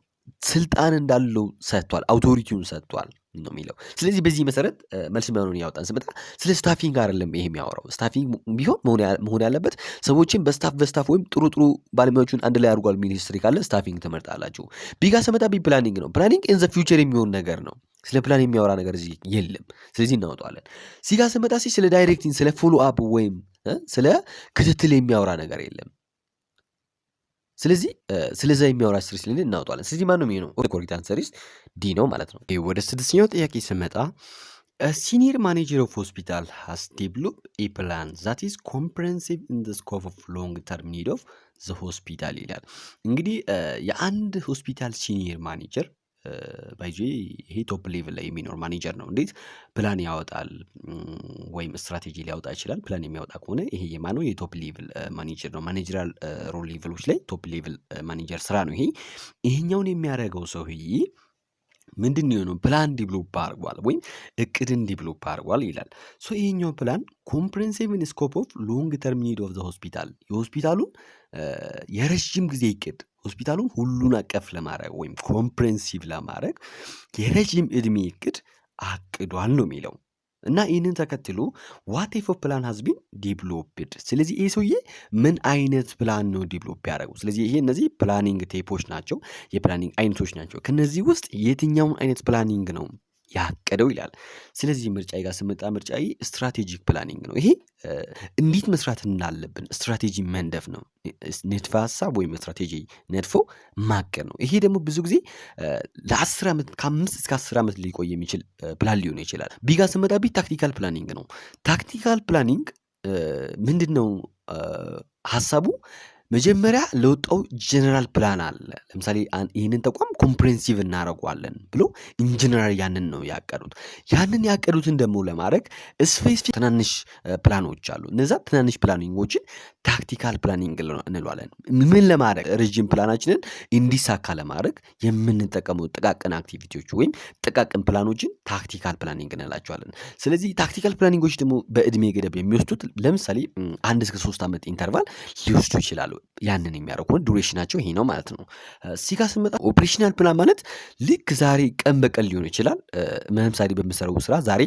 ስልጣን እንዳለው ሰጥቷል፣ አውቶሪቲውን ሰጥቷል ነው የሚለው። ስለዚህ በዚህ መሰረት መልስ መሆኑን ያወጣን ስመጣ ስለ ስታፊንግ አይደለም ይሄ የሚያወራው። ስታፊንግ ቢሆን መሆን ያለበት ሰዎችን በስታፍ ወይም ጥሩ ባለሙያዎችን አንድ ላይ አድርጓል የሚል ሂስትሪ ካለ ስታፊንግ ትመርጣላችሁ። ቢጋ ስመጣ ፕላኒንግ ነው። ፕላኒንግ ኢን ዘ ፊውቸር የሚሆን ነገር ነው። ስለ ፕላን የሚያወራ ነገር እዚህ የለም። ስለዚህ እናወጣዋለን። ሲጋ ስመጣ ስለ ዳይሬክቲንግ፣ ስለ ፎሎ አፕ ወይም ስለ ክትትል የሚያወራ ነገር የለም። ስለዚህ ስለዛ የሚያወራ ስትሪ ስለሌለ እናወጣዋለን። ስለዚህ ማን ነው የሚሆነው? ኮሬክት አንሰር ኢዝ ዲ ነው ማለት ነው። ወደ ስድስተኛው ጥያቄ ስመጣ ሲኒየር ማኔጀር ኦፍ ሆስፒታል ሃስ ዴቨሎፕ ኤ ፕላን ዛት ኢዝ ኮምፕሬሄንሲቭ ኢን ዘ ስኮፕ ኦፍ ሎንግ ተርም ኒድ ኦፍ ዘ ሆስፒታል ይላል። እንግዲህ የአንድ ሆስፒታል ሲኒየር ማኔጀር ባይዚ ይሄ ቶፕ ሌቭል ላይ የሚኖር ማኔጀር ነው። እንዴት ፕላን ያወጣል ወይም ስትራቴጂ ሊያወጣ ይችላል? ፕላን የሚያወጣ ከሆነ ይሄ የማነው? የቶፕ ሌቭል ማኔጀር ነው። ማኔጀራል ሮል ሌቭሎች ላይ ቶፕ ሌቭል ማኔጀር ስራ ነው ይሄ። ይሄኛውን የሚያደርገው ሰውዬ ምንድን ነው? ፕላን ዲቨሎፕ አድርጓል ወይም እቅድን ዲቨሎፕ አድርጓል ይላል። ሶ ይሄኛው ፕላን ኮምፕሬሄንሲቭ ኢን ስኮፕ ኦፍ ሎንግ ተርም ኒድ ኦፍ ዘ ሆስፒታል የሆስፒታሉን የረዥም ጊዜ እቅድ ሆስፒታሉን ሁሉን አቀፍ ለማድረግ ወይም ኮምፕሬሄንሲቭ ለማድረግ የረዥም እድሜ እቅድ አቅዷል ነው የሚለው እና ይህንን ተከትሎ ዋት ታይፕ ኦፍ ፕላን ሃዝ ቢን ዲቨሎፕድ። ስለዚህ ይህ ሰውዬ ምን አይነት ፕላን ነው ዲቨሎፕ ያደረገው? ስለዚህ ይሄ እነዚህ ፕላኒንግ ቴፖች ናቸው፣ የፕላኒንግ አይነቶች ናቸው። ከነዚህ ውስጥ የትኛውን አይነት ፕላኒንግ ነው ያቀደው ይላል። ስለዚህ ምርጫ ጋር ስመጣ ምርጫ ስትራቴጂክ ፕላኒንግ ነው። ይሄ እንዴት መስራት እንዳለብን ስትራቴጂ መንደፍ ነው። ንድፈ ሀሳብ ወይም ስትራቴጂ ነድፎ ማቀድ ነው። ይሄ ደግሞ ብዙ ጊዜ ለ10 ዓመት ከ5 እስከ 10 ዓመት ሊቆይ የሚችል ፕላን ሊሆን ይችላል። ቢጋ ስመጣ ታክቲካል ፕላኒንግ ነው። ታክቲካል ፕላኒንግ ምንድን ነው ሀሳቡ? መጀመሪያ ለወጣው ጀነራል ፕላን አለ። ለምሳሌ ይህንን ተቋም ኮምፕሬሄንሲቭ እናደርገዋለን ብሎ ኢንጂነራል ያንን ነው ያቀዱት። ያንን ያቀዱትን ደግሞ ለማድረግ ስፔሲፊክ ትናንሽ ፕላኖች አሉ። እነዛ ትናንሽ ፕላኒንጎችን ታክቲካል ፕላኒንግ እንለዋለን። ምን ለማድረግ? ረዥም ፕላናችንን እንዲሳካ ለማድረግ የምንጠቀመው ጥቃቅን አክቲቪቲዎች ወይም ጥቃቅን ፕላኖችን ታክቲካል ፕላኒንግ እንላቸዋለን። ስለዚህ ታክቲካል ፕላኒንጎች ደግሞ በእድሜ ገደብ የሚወስዱት ለምሳሌ 1 እስከ 3 ዓመት ኢንተርቫል ሊወስዱ ይችላሉ። ያንን የሚያደርጉ ዱሬሽናቸው ይሄ ነው ማለት ነው። ሲጋ ስመጣ ኦፕሬሽናል ፕላን ማለት ልክ ዛሬ ቀን በቀን ሊሆን ይችላል። ለምሳሌ በምሰራው ስራ ዛሬ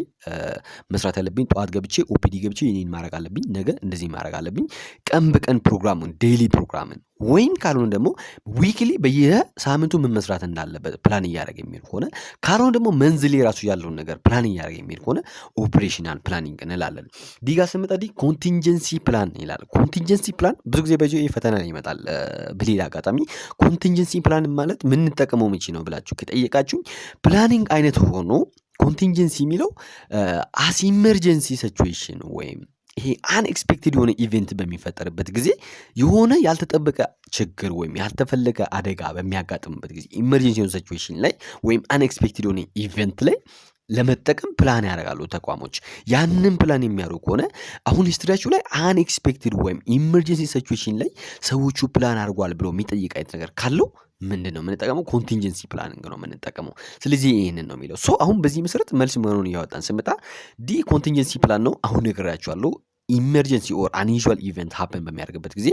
መስራት ያለብኝ ጠዋት ገብቼ ኦፒዲ ገብቼ ይሄን ማድረግ አለብኝ፣ ነገ እንደዚህ ማድረግ አለብኝ። ቀን በቀን ፕሮግራሙን ዴይሊ ፕሮግራምን ወይም ካልሆነ ደግሞ ዊክሊ በየሳምንቱ ምን መስራት እንዳለበት ፕላን እያደረገ የሚል ከሆነ ካልሆነ ደግሞ መንዝሌ ራሱ ያለውን ነገር ፕላን እያደረገ የሚል ከሆነ ኦፕሬሽናል ፕላኒንግ እንላለን። ዲጋ ስመጣ ኮንቲንጀንሲ ፕላን ይላል። ኮንቲንጀንሲ ፕላን ብዙ ጊዜ በዚ ፈተና ይመጣል። በሌላ አጋጣሚ ኮንቲንጀንሲ ፕላን ማለት የምንጠቀመው መቼ ነው ብላችሁ ከጠየቃችሁኝ ፕላኒንግ አይነት ሆኖ ኮንቲንጀንሲ የሚለው አስ ኢመርጀንሲ ሲቹዌሽን ወይም ይሄ አንኤክስፔክትድ የሆነ ኢቨንት በሚፈጠርበት ጊዜ የሆነ ያልተጠበቀ ችግር ወይም ያልተፈለገ አደጋ በሚያጋጥምበት ጊዜ ኢመርጀንሲ የሆነ ሲቹዌሽን ላይ ወይም አንኤክስፔክትድ የሆነ ኢቨንት ላይ ለመጠቀም ፕላን ያደርጋሉ ተቋሞች። ያንን ፕላን የሚያደርጉ ከሆነ አሁን ሂስትሪያችሁ ላይ አንኤክስፔክትድ ወይም ኢመርጀንሲ ሲቹዌሽን ላይ ሰዎቹ ፕላን አድርጓል ብሎ የሚጠይቅ አይነት ነገር ካለው ምንድን ነው የምንጠቀመው? ኮንቲንጀንሲ ፕላኒንግ ነው የምንጠቀመው። ስለዚህ ይህንን ነው የሚለው። ሶ አሁን በዚህ መሰረት መልስ መሆኑን እያወጣን ስመጣ ዲ ኮንቲንጀንሲ ፕላን ነው። አሁን ነግሬያችኋለሁ። ኢመርጀንሲ ኦር አንዩዥዋል ኢቨንት ሀፐን በሚያደርግበት ጊዜ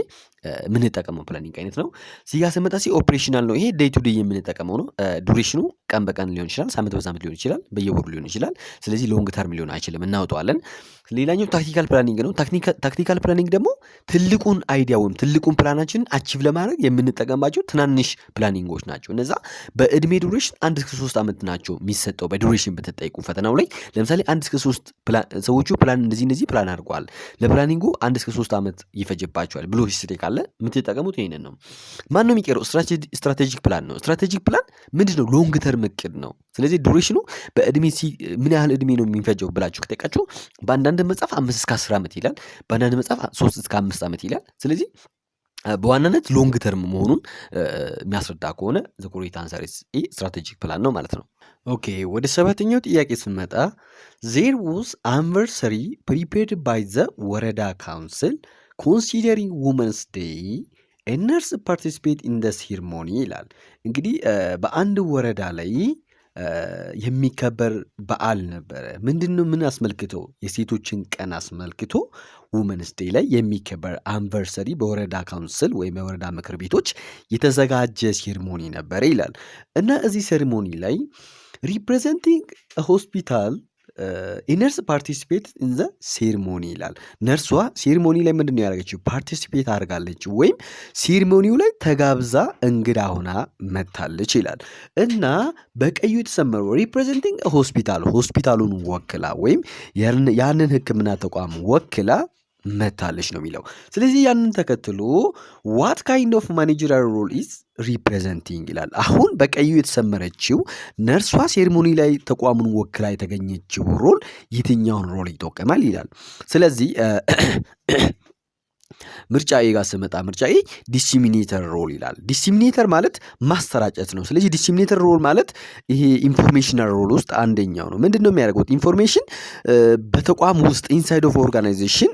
የምንጠቀመው ፕላኒንግ አይነት ነው። ሲጋ ስመጣ ኦፕሬሽናል ነው። ይሄ ዴይ ቱ ዴይ የምንጠቀመው ነው። ዱሬሽኑ ቀን በቀን ሊሆን ይችላል፣ ሳምንት በሳምንት ሊሆን ይችላል፣ በየወሩ ሊሆን ይችላል። ስለዚህ ሎንግ ተርም ሊሆን አይችልም፣ እናወጣዋለን። ሌላኛው ታክቲካል ፕላኒንግ ነው። ታክቲካል ፕላኒንግ ደግሞ ትልቁን አይዲያ ወይም ትልቁን ፕላናችንን አቺቭ ለማድረግ የምንጠቀምባቸው ትናንሽ ፕላኒንጎች ናቸው። እነዛ በእድሜ ዱሬሽን 1 እስከ 3 ዓመት ናቸው የሚሰጠው በዱሬሽን ብትጠይቁ ፈተናው ላይ። ለምሳሌ 1 እስከ 3 ሰዎቹ ፕላን እንደዚህ ፕላን አድርገዋል፣ ለፕላኒንጉ 1 እስከ 3 ዓመት ይፈጅባቸዋል ብሎ ሂስትሪ ካለ የምትጠቀሙት ይሄንን ነው። ማን ነው የሚቀረው? ስትራቴጂክ ፕላን ነው። ስትራቴጂክ ፕላን ምንድን ነው? ሎንግ ተርም እቅድ ነው። ስለዚህ ዱሬሽኑ በእድሜ ምን ያህል እድሜ ነው የሚፈጀው ብላችሁ ከጠየቃችሁ በአንዳንድ መጽሐፍ 5 እስከ 10 ዓመት ይላል፣ በአንዳንድ መጽሐፍ 3 እስከ 5 ዓመት ይላል። ስለዚህ በዋናነት ሎንግ ተርም መሆኑን የሚያስረዳ ከሆነ ዘ ኮሬክት አንሰር ኢዝ ስትራቴጂክ ፕላን ነው ማለት ነው። ኦኬ ወደ 7ኛው ጥያቄ ስንመጣ ዜር ዋዝ አንቨርሰሪ ፕሪፔርድ ባይ ዘ ወረዳ ካውንስል ኮንሲደሪንግ ውመንስ ዴይ ነርስ ፓርቲሲፔት ኢን ደ ሴርሞኒ ይላል። እንግዲህ በአንድ ወረዳ ላይ የሚከበር በዓል ነበረ። ምንድን ነው? ምን አስመልክቶ? የሴቶችን ቀን አስመልክቶ ውመንስ ዴይ ላይ የሚከበር አንቨርሰሪ በወረዳ ካውንስል ወይም የወረዳ ምክር ቤቶች የተዘጋጀ ሴርሞኒ ነበረ ይላል እና እዚህ ሴርሞኒ ላይ ሪፕሬዘንቲንግ ሆስፒታል ነርስ ፓርቲሲፔት ኢን ዘ ሴሪሞኒ ይላል። ነርሷ ሴሪሞኒ ላይ ምንድን ነው ያደረገችው? ፓርቲሲፔት አድርጋለች ወይም ሴሪሞኒው ላይ ተጋብዛ እንግዳ ሆና መታለች ይላል። እና በቀዩ የተሰመረው ሪፕሬዘንቲንግ ሆስፒታል ሆስፒታሉን ወክላ ወይም ያንን ሕክምና ተቋም ወክላ መታለች ነው የሚለው። ስለዚህ ያንን ተከትሎ ዋት ካይንድ ኦፍ ማኔጀሪያል ሮል ኢዝ ሪፕሬዘንቲንግ ይላል። አሁን በቀዩ የተሰመረችው ነርሷ ሴሪሞኒ ላይ ተቋሙን ወክላ የተገኘችው ሮል የትኛውን ሮል ይጠቀማል ይላል። ስለዚህ ምርጫ ኤ ጋር ስመጣ ምርጫ ኤ ዲሲሚኔተር ሮል ይላል። ዲሲሚኔተር ማለት ማሰራጨት ነው። ስለዚህ ዲሲሚኔተር ሮል ማለት ይሄ ኢንፎርሜሽናል ሮል ውስጥ አንደኛው ነው። ምንድን ነው የሚያደርጉት? ኢንፎርሜሽን በተቋም ውስጥ ኢንሳይድ ኦፍ ኦርጋናይዜሽን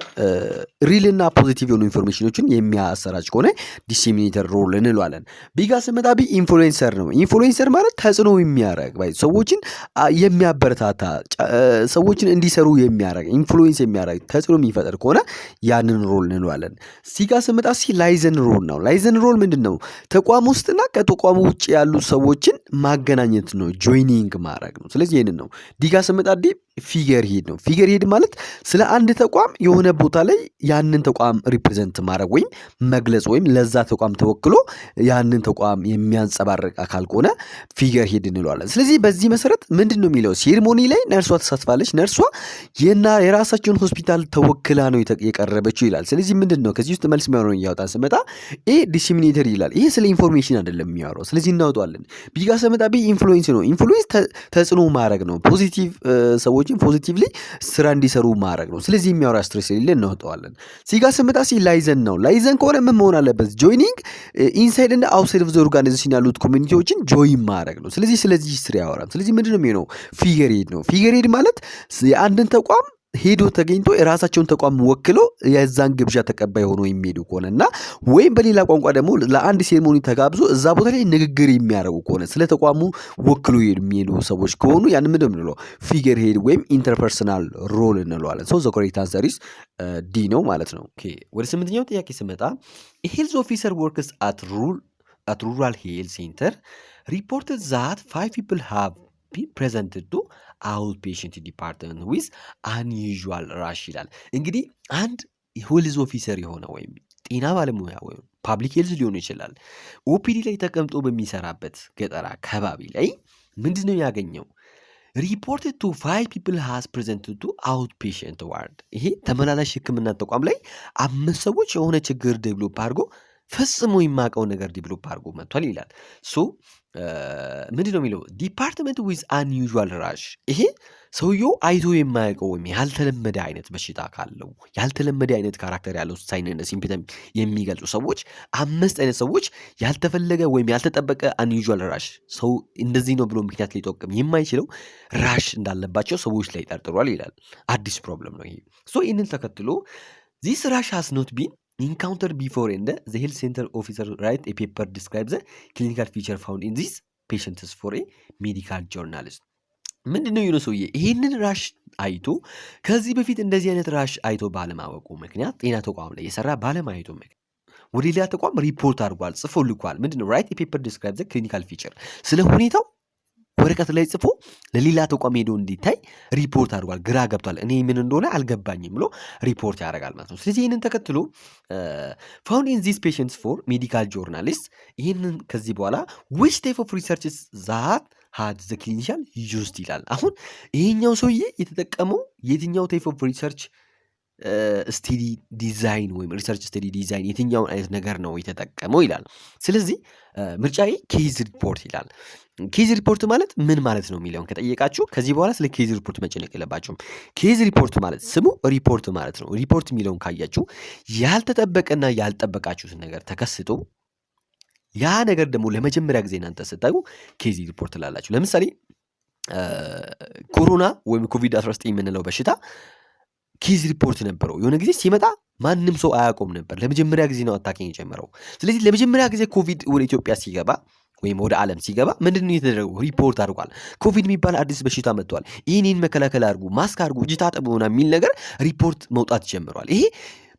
ሪል እና ፖዚቲቭ የሆኑ ኢንፎርሜሽኖችን የሚያሰራጭ ከሆነ ዲሲሚኔተር ሮል እንለዋለን። ቢ ጋር ስመጣ ቢ ኢንፍሉዌንሰር ነው። ኢንፍሉዌንሰር ማለት ተጽዕኖ የሚያደርግ ሰዎችን የሚያበረታታ ሰዎችን እንዲሰሩ የሚያደርግ ኢንፍሉዌንስ የሚያደርግ ተጽዕኖ የሚፈጠር ከሆነ ያንን ሮል እንለዋለን። ሲጋ ስመጣ ላይዘን ሮል ነው። ላይዘን ሮል ምንድን ነው? ተቋም ውስጥና ከተቋሙ ውጭ ያሉ ሰዎችን ማገናኘት ነው፣ ጆይኒንግ ማድረግ ነው። ስለዚህ ይህንን ነው። ዲጋ ስመጣ ዲ ፊገር ሄድ ነው። ፊገር ሄድ ማለት ስለ አንድ ተቋም የሆነ ቦታ ላይ ያንን ተቋም ሪፕሬዘንት ማድረግ ወይም መግለጽ ወይም ለዛ ተቋም ተወክሎ ያንን ተቋም የሚያንጸባርቅ አካል ከሆነ ፊገር ሄድ እንለዋለን። ስለዚህ በዚህ መሰረት ምንድን ነው የሚለው? ሴሪሞኒ ላይ ነርሷ ተሳትፋለች። ነርሷ የራሳቸውን ሆስፒታል ተወክላ ነው የቀረበችው ይላል። ስለዚህ ምንድን ነው ከዚህ ውስጥ መልስ የሚሆነውን እያወጣን ስመጣ ኤ ዲሲሚኔተር ይላል። ይሄ ስለ ኢንፎርሜሽን አይደለም የሚያወራው። ስለዚህ እናወጣዋለን። ቢጋ ስመጣ ቢ ኢንፍሉዌንስ ነው። ኢንፍሉዌንስ ተጽዕኖ ማድረግ ነው። ፖዚቲቭ ሰዎችን ፖዚቲቭሊ ስራ እንዲሰሩ ማድረግ ነው። ስለዚህ የሚያወራ ስትሬስ የሌለ እናወጣዋለን። ሲጋ ስመጣ ሲ ላይዘን ነው። ላይዘን ከሆነ ምን መሆን አለበት? ጆይኒንግ ኢንሳይድ እና አውትሳይድ ኦፍ ዘ ኦርጋናይዜሽን ያሉት ኮሚኒቲዎችን ጆይን ማድረግ ነው። ስለዚህ ስራ ያወራል። ስለዚህ ምንድን ነው የሚሆነው? ፊገር ሄድ ነው። ፊገር ሄድ ማለት የአንድን ተቋም ሄዶ ተገኝቶ የራሳቸውን ተቋም ወክሎ የዛን ግብዣ ተቀባይ ሆኖ የሚሄዱ ከሆነ እና ወይም በሌላ ቋንቋ ደግሞ ለአንድ ሴሪሞኒ ተጋብዞ እዛ ቦታ ላይ ንግግር የሚያደርጉ ከሆነ ስለ ተቋሙ ወክሎ የሚሄዱ ሰዎች ከሆኑ ያን ምንድን ነው የምንለው? ፊገር ሄድ ወይም ኢንተርፐርሰናል ሮል እንለዋለን። ሰው ዘ ኮሬክት አንሰር ኢዝ ዲ ነው ማለት ነው። ወደ ስምንተኛው ጥያቄ ስመጣ ሄልዝ ኦፊሰር ወርክስ አት ሩራል ሄልዝ ሴንተር ሪፖርትድ ዛት 5 ፒፕል ሃቭ ፕሬዘንትድ ቱ አውት ፔሽንት ዲፓርትመንት ዊዝ አንዩዥዋል ራሽ ይላል። እንግዲህ አንድ ሄልዝ ኦፊሰር የሆነ ወይም ጤና ባለሙያ ወይም ፓብሊክ ሄልዝ ሊሆን ይችላል ኦፒዲ ላይ ተቀምጦ በሚሰራበት ገጠር አካባቢ ላይ ምንድን ነው ያገኘው? ሪፖርትድ ቱ 5 ፒፕል ሃዝ ፕሬዘንትድ ቱ አውት ፔሽንት ዋርድ። ይሄ ተመላላሽ ሕክምና ተቋም ላይ 5 ሰዎች የሆነ ችግር ዴቨሎፕ አድርጎ ፈጽሞ የማውቀው ነገር ዲቨሎፕ አድርጎ መጥቷል ይላል። ሶ ምንድን ነው የሚለው? ዲፓርትመንት ዊዝ አንዩዥዋል ራሽ። ይሄ ሰውየው አይቶ የማያውቀው ወይም ያልተለመደ አይነት በሽታ ካለው ያልተለመደ አይነት ካራክተር ያለው ሳይንና ሲምፕተም የሚገልጹ ሰዎች 5 አይነት ሰዎች ያልተፈለገ ወይም ያልተጠበቀ አንዩዥዋል ራሽ ሰው እንደዚህ ነው ብሎ ምክንያት ሊጠቅም የማይችለው ራሽ እንዳለባቸው ሰዎች ላይ ጠርጥሯል ይላል። አዲስ ፕሮብለም ነው ይሄ። ሶ ይህንን ተከትሎ ዚስ ራሽ ሃዝ ኖት ቢን encountered before and the health center officer write a paper describes the clinical feature found in these patients for a medical journalist. ምንድን ነው ሰውዬ ይህንን ራሽ አይቶ ከዚህ በፊት እንደዚህ አይነት ራሽ አይቶ ባለማወቁ ምክንያት ጤና ተቋም ላይ የሰራ ባለማየቱ ምክንያት ወደ ሌላ ተቋም ሪፖርት አድርጓል፣ ጽፎ ልኳል። ምንድን ነው ራይት ፔፐር ዲስክራይብ ዘ ክሊኒካል ፊቸር፣ ስለ ሁኔታው ወረቀት ላይ ጽፎ ለሌላ ተቋም ሄዶ እንዲታይ ሪፖርት አድርጓል። ግራ ገብቷል፣ እኔ ምን እንደሆነ አልገባኝም ብሎ ሪፖርት ያደርጋል ማለት ነው። ስለዚህ ይህንን ተከትሎ ፋውንድ ኢን ዚስ ፔሽንትስ ፎር ሜዲካል ጆርናሊስት፣ ይህንን ከዚህ በኋላ ዊች ታይፕ ኦፍ ሪሰርችስ ዛት ሃድ ዘ ክሊኒሻል ዩዝድ ይላል። አሁን ይሄኛው ሰውዬ የተጠቀመው የትኛው ታይፕ ኦፍ ሪሰርች ስቴዲ ዲዛይን ወይም ሪሰርች ስቴዲ ዲዛይን የትኛውን አይነት ነገር ነው የተጠቀመው ይላል። ስለዚህ ምርጫዬ ኬዝ ሪፖርት ይላል። ኬዝ ሪፖርት ማለት ምን ማለት ነው የሚለውን ከጠየቃችሁ ከዚህ በኋላ ስለ ኬዝ ሪፖርት መጨነቅ የለባችሁም። ኬዝ ሪፖርት ማለት ስሙ ሪፖርት ማለት ነው። ሪፖርት የሚለውን ካያችሁ ያልተጠበቀና ያልጠበቃችሁትን ነገር ተከስቶ ያ ነገር ደግሞ ለመጀመሪያ ጊዜ እናንተ ስታዩ ኬዝ ሪፖርት ላላችሁ። ለምሳሌ ኮሮና ወይም ኮቪድ-19 የምንለው በሽታ ኬዝ ሪፖርት ነበረው። የሆነ ጊዜ ሲመጣ ማንም ሰው አያውቀውም ነበር። ለመጀመሪያ ጊዜ ነው አታኪንግ የጀመረው። ስለዚህ ለመጀመሪያ ጊዜ ኮቪድ ወደ ኢትዮጵያ ሲገባ ወይም ወደ ዓለም ሲገባ ምንድን ነው የተደረገው? ሪፖርት አድርጓል። ኮቪድ የሚባል አዲስ በሽታ መጥቷል፣ ይህንን መከላከል አድርጉ፣ ማስክ አድርጉ፣ እጅ ታጠቡ የሚል ነገር ሪፖርት መውጣት ጀምሯል። ይሄ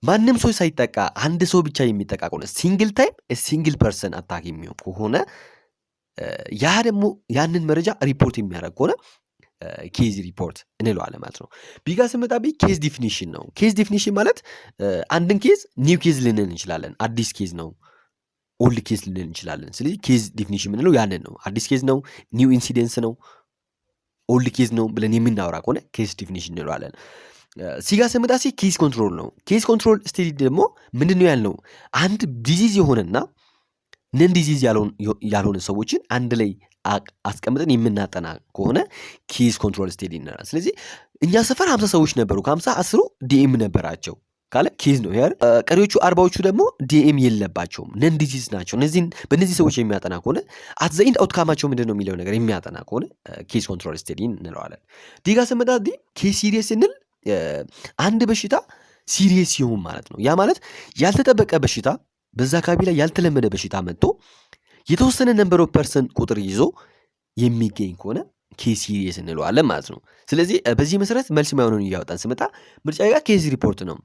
ማንም ሰው ሳይጠቃ አንድ ሰው ብቻ የሚጠቃ ከሆነ ሲንግል ታይም ሲንግል ፐርሰን አታክ የሚሆን ከሆነ ያ ደግሞ ያንን መረጃ ሪፖርት የሚያደርግ ከሆነ ኬዝ ሪፖርት እንለዋለን ማለት ነው። ቢጋ ስመጣ ኬዝ ዲፊኒሽን ነው። ኬዝ ዲፊኒሽን ማለት አንድን ኬዝ ኒው ኬዝ ልንል እንችላለን። አዲስ ኬዝ ነው፣ ኦልድ ኬዝ ልንል እንችላለን። ስለዚህ ኬዝ ዲፊኒሽን የምንለው ያንን ነው። አዲስ ኬዝ ነው፣ ኒው ኢንሲደንስ ነው፣ ኦልድ ኬዝ ነው ብለን የምናወራ ከሆነ ኬዝ ዲፊኒሽን እንለዋለን። ሲጋ ስመጣ ኬዝ ኮንትሮል ነው። ኬዝ ኮንትሮል ስቴዲ ደግሞ ምንድን ነው ያልነው? አንድ ዲዚዝ የሆነና ነን ዲዚዝ ያልሆነ ሰዎችን አንድ ላይ አስቀምጠን የምናጠና ከሆነ ኬዝ ኮንትሮል ስቴዲ ይናላል። ስለዚህ እኛ ሰፈር 50 ሰዎች ነበሩ፣ ከ50 10ሩ ዲኤም ነበራቸው ካለ ኬዝ ነው ያር። ቀሪዎቹ 40ዎቹ ደግሞ ዲኤም የለባቸውም፣ ነን ዲዚዝ ናቸው። በእነዚህ ሰዎች የሚያጠና ከሆነ አት ዘ ኢንድ አውትካማቸው ምንድን ነው የሚለው ነገር የሚያጠና ከሆነ ኬዝ ኮንትሮል ስቴዲ እንለዋለን። ዲጋ ስመጣ ኬዝ ሲሪየስ ስንል አንድ በሽታ ሲሪየስ ሲሆን ማለት ነው። ያ ማለት ያልተጠበቀ በሽታ በዛ አካባቢ ላይ ያልተለመደ በሽታ መጥቶ የተወሰነ ነምበር ኦፍ ፐርሰንት ቁጥር ይዞ የሚገኝ ከሆነ ኬዝ ሲሪየስ እንለዋለን ማለት ነው። ስለዚህ በዚህ መሰረት መልስ ማይሆኑን እያወጣን ስመጣ ምርጫ ጋር ኬዝ ሪፖርት ነው።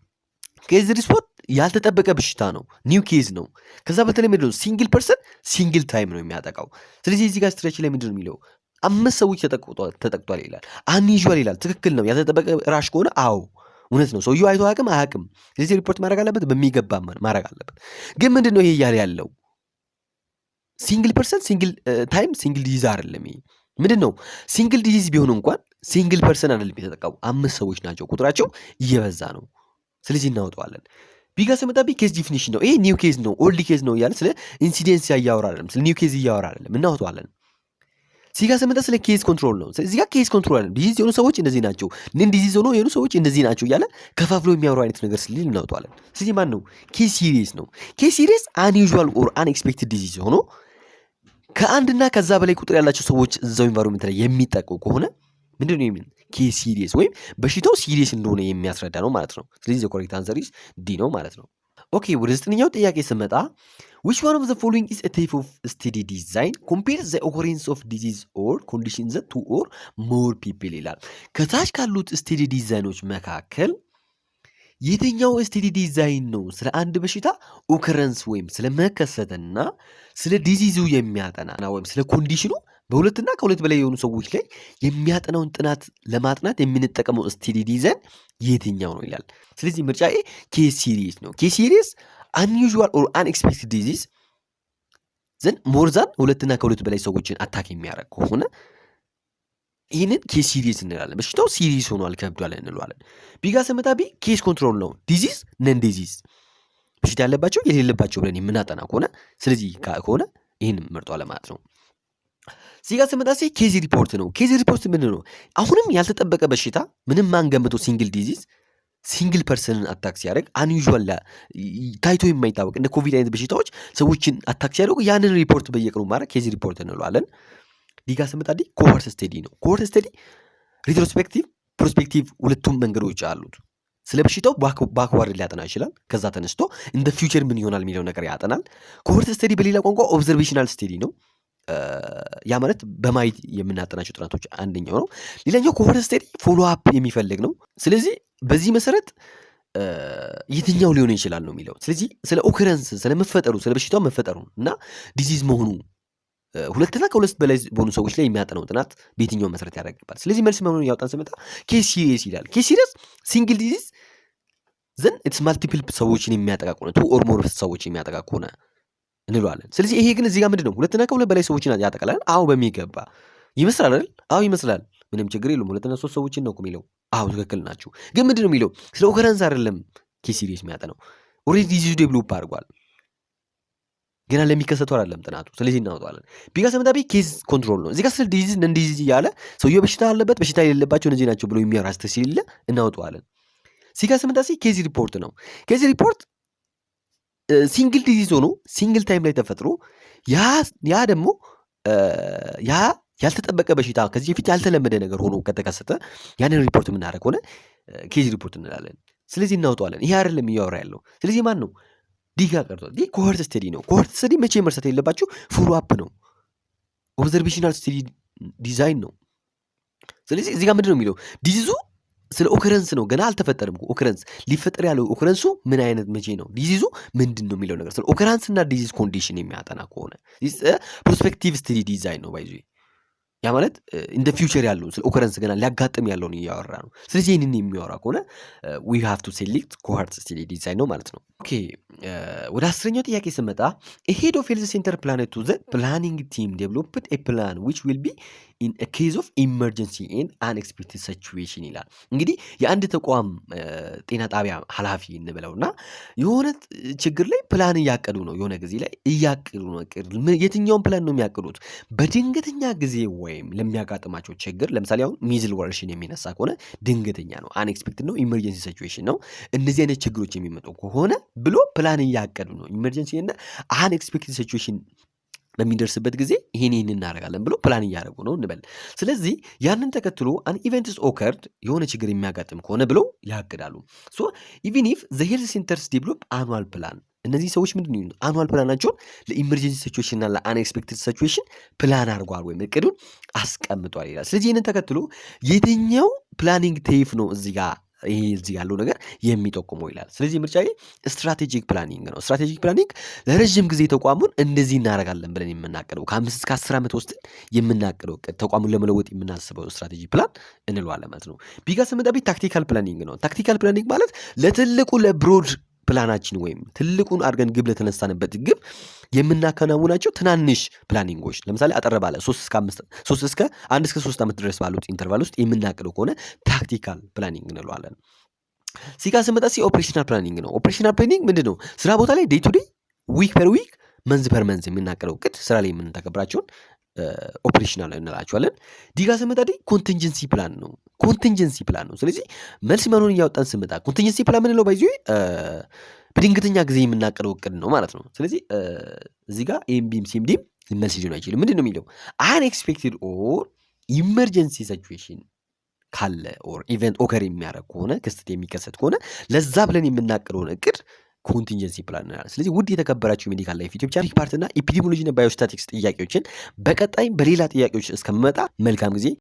ኬዝ ሪፖርት ያልተጠበቀ በሽታ ነው፣ ኒው ኬዝ ነው። ከዛ በተለይ ምንድነው ሲንግል ፐርሰን ሲንግል ታይም ነው የሚያጠቃው። ስለዚህ እዚህ ጋር ስትሬች ላይ ምንድነው የሚለው 5 ሰዎች ተጠቅቷል ይላል። አንዩዥዋል ይላል። ትክክል ነው። ያልተጠበቀ ራሽ ከሆነ አዎ እውነት ነው። ሰውየው አይቶ አያውቅም። ስለዚህ ሪፖርት ማድረግ አለበት፣ በሚገባ ማድረግ አለበት። ግን ምንድን ነው ይሄ እያለ ያለው ሲንግል ፐርሰን ሲንግል ታይም ሲንግል ዲዚዝ አይደለም። ይሄ ምንድን ነው? ሲንግል ዲዚዝ ቢሆን እንኳን ሲንግል ፐርሰን አይደለም የተጠቃው፣ 5 ሰዎች ናቸው። ቁጥራቸው እየበዛ ነው። ስለዚህ እናወጣዋለን። ቢጋ ስመጣ ኬዝ ዲፊኒሽን ነው። ይሄ ኒው ኬዝ ነው፣ ኦልድ ኬዝ ነው እያለ ስለ ኢንሲደንስ እያወራ አይደለም፣ ስለ ኒው ኬዝ እያወራ አይደለም። እናወጣዋለን። ሲጋ ስመጣ ስለ ኬዝ ኮንትሮል ነው። እዚህ ጋር ኬዝ ኮንትሮል አለ። ዲዚዝ የሆኑ ሰዎች እንደዚህ ናቸው፣ ነን ዲዚዝ ሆኖ የሆኑ ሰዎች እንደዚህ ናቸው እያለ ከፋፍሎ የሚያወሩ አይነት ነገር ስሊል እናውጣለን። ስለዚህ ማን ነው? ኬዝ ሲሪየስ ነው። ኬዝ ሲሪየስ አንዩዥዋል ኦር አንኤክስፔክትድ ዲዚዝ ሆኖ ከአንድና ከዛ በላይ ቁጥር ያላቸው ሰዎች እዛው ኢንቫይሮንመንት ላይ የሚጠቁ ከሆነ ምንድነው የሚል ኬዝ ሲሪየስ ወይም በሽታው ሲሪየስ እንደሆነ የሚያስረዳ ነው ማለት ነው። ስለዚህ ዘ ኮሬክት አንሰር ኢዝ ዲ ነው ማለት ነው። ኦኬ ወደ 9ኛው ጥያቄ ስመጣ which one of the following is a type of study design compare the occurrence of disease or conditions to or more people ይላል። ከታች ካሉት ስቴዲ ዲዛይኖች መካከል የትኛው ስቴዲ ዲዛይን ነው ስለ አንድ በሽታ ኦከረንስ ወይም ስለ መከሰትና ስለ ዲዚዙ የሚያጠና ወይም ስለ ኮንዲሽኑ በሁለትና ከሁለት በላይ የሆኑ ሰዎች ላይ የሚያጠናውን ጥናት ለማጥናት የምንጠቀመው ስቴዲ ዲዛይን የትኛው ነው ይላል። ስለዚህ ምርጫ ኤ ኬዝ ሲሪየስ ነው። ኬዝ ሲሪየስ unusual or unexpected disease ዘን ሞር ዛን ሁለትና ከሁለት በላይ ሰዎችን አታክ የሚያደርግ ከሆነ ይህንን ኬዝ ሲሪየስ እንላለን። በሽታው ሲሪየስ ሆኗል ከብዷል እንለዋለን። ቢጋ ስመጣ ቢ ኬዝ ኮንትሮል ነው። ዲዚዝ ነን ዲዚዝ በሽታ ያለባቸው የሌለባቸው ብለን የምናጠና ከሆነ ስለዚህ ከሆነ ይህንን መርጧል ማለት ነው። ሲጋ ስመጣ ኬዝ ሪፖርት ነው። ኬዝ ሪፖርት ምንድን ነው? አሁንም ያልተጠበቀ በሽታ ምንም ማንገምተው ሲንግል ዲዚዝ ሲንግል ፐርሰንን አታክ ሲያደርግ አንዩዥዋል ታይቶ የማይታወቅ እንደ ኮቪድ አይነት በሽታዎች ሰዎችን አታክ ሲያደርጉ ያንን ሪፖርት በየቀኑ ማድረግ ኬዝ ሪፖርት እንለዋለን። ዲጋ ስመጣ ኮሆርት ስተዲ ነው። ኮሆርት ስተዲ ሪትሮስፔክቲቭ ፕሮስፔክቲቭ ሁለቱም መንገዶች አሉት። ስለ በሽታው ባክዋርድ ሊያጠና ይችላል። ከዛ ተነስቶ እንደ ፊውቸር ምን ይሆናል የሚለው ነገር ያጠናል። ኮሆርት ስተዲ በሌላ ቋንቋ ኦብዘርቬሽናል ስተዲ ነው። ያ ማለት በማየት የምናጠናቸው ጥናቶች አንደኛው ነው። ሌላኛው ኮሆርት ስተዲ ፎሎ አፕ የሚፈልግ ነው። ስለዚህ በዚህ መሰረት የትኛው ሊሆን ይችላል ነው የሚለው። ስለዚህ ስለ ኦከረንስ ስለመፈጠሩ ስለ በሽታው መፈጠሩ እና ዲዚዝ መሆኑ ሁለትና ከሁለት በላይ በሆኑ ሰዎች ላይ የሚያጠናው ጥናት በየትኛው መሰረት ያደርግባል። ስለዚህ መልስ መሆኑን ያወጣን ስመጣ ኬዝ ሲሪየስ ይላል። ኬዝ ሲሪየስ ሲንግል ዲዚዝ ዘን ኢትስ ማልቲፕል ሰዎችን የሚያጠቃ ከሆነ ቱ ኦር ሞር ሰዎች የሚያጠቃ ከሆነ እንለዋለን። ስለዚህ ይሄ ግን እዚህ ጋር ምንድን ነው? ሁለትና ከሁለት በላይ ሰዎችን ያጠቃላል። አዎ በሚገባ ይመስላል አይደል? አዎ ይመስላል። ምንም ችግር የለውም። ሁለትና 3 ሰዎችን ነው የሚለው። አዎ ትክክል ናችሁ። ግን ምንድን ነው የሚለው? ስለ ኦከረንስ አይደለም ኬዝ ሲሪየስ የሚያጠናው። ኦልሬዲ ዲዚዙ ዴቨሎፕ አድርጓል፣ ገና ለሚከሰተው አይደለም ጥናቱ። ስለዚህ እናወጣዋለን። ቢጋ ስመጣ ኬዝ ኮንትሮል ነው። እዚህ ጋር ስለ ዲዚዝ ነን ዲዚዝ እያለ ሰውየው በሽታ አለበት በሽታ የሌለባቸው እነዚህ ናቸው ብሎ የሚያወራ ስለሌለ እናወጣዋለን። ሲጋ ስመጣ ኬዝ ሪፖርት ነው። ኬዝ ሪፖርት ሲንግል ዲዚዝ ሆኖ ሲንግል ታይም ላይ ተፈጥሮ ያ ደግሞ ያ ያልተጠበቀ በሽታ ከዚህ በፊት ያልተለመደ ነገር ሆኖ ከተከሰተ ያንን ሪፖርት የምናደርግ ሆነ ኬዝ ሪፖርት እንላለን። ስለዚህ እናውጣዋለን። ይሄ አይደለም እያወራ ያለው። ስለዚህ ማን ነው? ዲጋ ቀርቷል። ዲ ኮሆርት ስተዲ ነው። ኮሆርት ስተዲ መቼ መርሳት የለባችሁ ፎሎ አፕ ነው። ኦብዘርቬሽናል ስተዲ ዲዛይን ነው። ስለዚህ እዚህ ጋር ምንድን ነው የሚለው? ዲዚዙ ስለ ኦከረንስ ነው። ገና አልተፈጠረም። ኦከረንስ ሊፈጠር ያለው ኦከረንሱ ምን አይነት መቼ ነው፣ ዲዚዙ ምንድን ነው የሚለው ነገር ስለ ኦከራንስ እና ዲዚዝ ኮንዲሽን የሚያጠና ከሆነ ፕሮስፔክቲቭ ስተዲ ዲዛይን ነው ባይዙ። ያ ማለት ኢን ፊውቸር ያለውን ስለ ኦከረንስ ገና ሊያጋጥም ያለውን እያወራ ነው። ስለዚህ ይህንን የሚያወራ ከሆነ ዊ ሃቭ ቱ ሴሌክት ኮሆርት ስተዲ ዲዛይን ነው ማለት ነው። ኦኬ ወደ 10ኛው ጥያቄ ስመጣ ሄድ ኦፍ ሄልዝ ሴንተር ፕላንድ ቱ ዘ ፕላኒንግ ቲም ዴቨሎፕድ ኤ ፕላን ዊች ዊል ቢ ኢን ኬዝ ኦፍ ኢመርጀንሲ ኤንድ አንኤክስፔክትድ ሲቹዌሽን ይላል። እንግዲህ የአንድ ተቋም ጤና ጣቢያ ኃላፊ እንበለውና የሆነ ችግር ላይ ፕላን እያቀዱ ነው። የሆነ ጊዜ ላይ እያቀዱ ነው። የትኛውን ፕላን ነው የሚያቅዱት? በድንገተኛ ጊዜ ወይም ለሚያጋጥማቸው ችግር፣ ለምሳሌ አሁን ሚዝል ወረርሽኝ የሚነሳ ከሆነ ድንገተኛ ነው፣ አንኤክስፔክትድ ነው፣ ኢመርጀንሲ ሲቹዌሽን ነው። እነዚህ አይነት ችግሮች የሚመጡ ከሆነ ብሎ ፕላን እያቀዱ ነው። ኢመርጀንሲ እና አንኤክስፔክትድ ሲቹዌሽን በሚደርስበት ጊዜ ይሄን እናደርጋለን ብሎ ፕላን እያደረጉ ነው እንበል። ስለዚህ ያንን ተከትሎ አን ኢቨንትስ ኦከርድ የሆነ ችግር የሚያጋጥም ከሆነ ብሎ ያቅዳሉ። ሶ ኢቭን ኢፍ ዘ ሄልዝ ሴንተርስ ዴቨሎፕ አኑዋል ፕላን፣ እነዚህ ሰዎች ምንድን ነው አኑዋል ፕላናቸውን ለኢመርጀንሲ ሲቹዌሽን እና ለአንኤክስፔክትድ ሲቹዌሽን ፕላን አድርጓል ወይም እቅዱን አስቀምጧል ይላል። ስለዚህ ይህንን ተከትሎ የትኛው ፕላኒንግ ቴፍ ነው እዚህ ጋር ይሄ እዚህ ያለው ነገር የሚጠቁመው ይላል። ስለዚህ ምርጫዬ ስትራቴጂክ ፕላኒንግ ነው። ስትራቴጂክ ፕላኒንግ ለረጅም ጊዜ ተቋሙን እንደዚህ እናደርጋለን ብለን የምናቅደው ከ5 እስከ 10 ዓመት ውስጥ የምናቅደው ተቋሙን ለመለወጥ የምናስበው ስትራቴጂ ፕላን እንለዋለን ማለት ነው። ቢጋ ስምንት ቤት ታክቲካል ፕላኒንግ ነው። ታክቲካል ፕላኒንግ ማለት ለትልቁ ለብሮድ ፕላናችን ወይም ትልቁን አድርገን ግብ ለተነሳንበት ግብ የምናከናውናቸው ትናንሽ ፕላኒንጎች፣ ለምሳሌ አጠር ባለ 1 እስከ 3 ዓመት ድረስ ባሉት ኢንተርቫል ውስጥ የምናቅደው ከሆነ ታክቲካል ፕላኒንግ እንለዋለን። ሲጋ ስመጣ ኦፕሬሽናል ፕላኒንግ ነው። ኦፕሬሽናል ፕላኒንግ ምንድን ነው? ስራ ቦታ ላይ ዴይ ቱ ዴይ፣ ዊክ ፐር ዊክ፣ መንዝ ፐር መንዝ የምናቅደው እቅድ ስራ ላይ የምንተገብራቸውን ኦፕሬሽናል እንላቸዋለን። ዲጋ ስመጣ ኮንቲንጀንሲ ፕላን ነው። ኮንቲንጀንሲ ፕላን ነው። ስለዚህ መልስ መሆኑን እያወጣን ስመጣ ኮንቲንጀንሲ ፕላን ምንለው ባይዚ በድንገተኛ ጊዜ የምናቀደው እቅድ ነው ማለት ነው። ስለዚህ እዚህ ጋር ኤምቢም ሲምዲም መልስ ሊሆን አይችልም። ምንድን ነው የሚለው? አንኤክስፔክትድ ኦር ኢመርጀንሲ ሲቹዌሽን ካለ ኦር ኢቨንት ኦከር የሚያደርግ ከሆነ ክስተት የሚከሰት ከሆነ ለዛ ብለን የምናቀደውን እቅድ ኮንቲንጀንሲ ፕላን እንላለን። ስለዚህ ውድ የተከበራችሁ ሜዲካል ላይፍ ዩቲዩብ ቻናል ፓርትና ኢፒዲሞሎጂ እና ባዮስታቲክስ ጥያቄዎችን በቀጣይ በሌላ ጥያቄዎች እስከምመጣ መልካም ጊዜ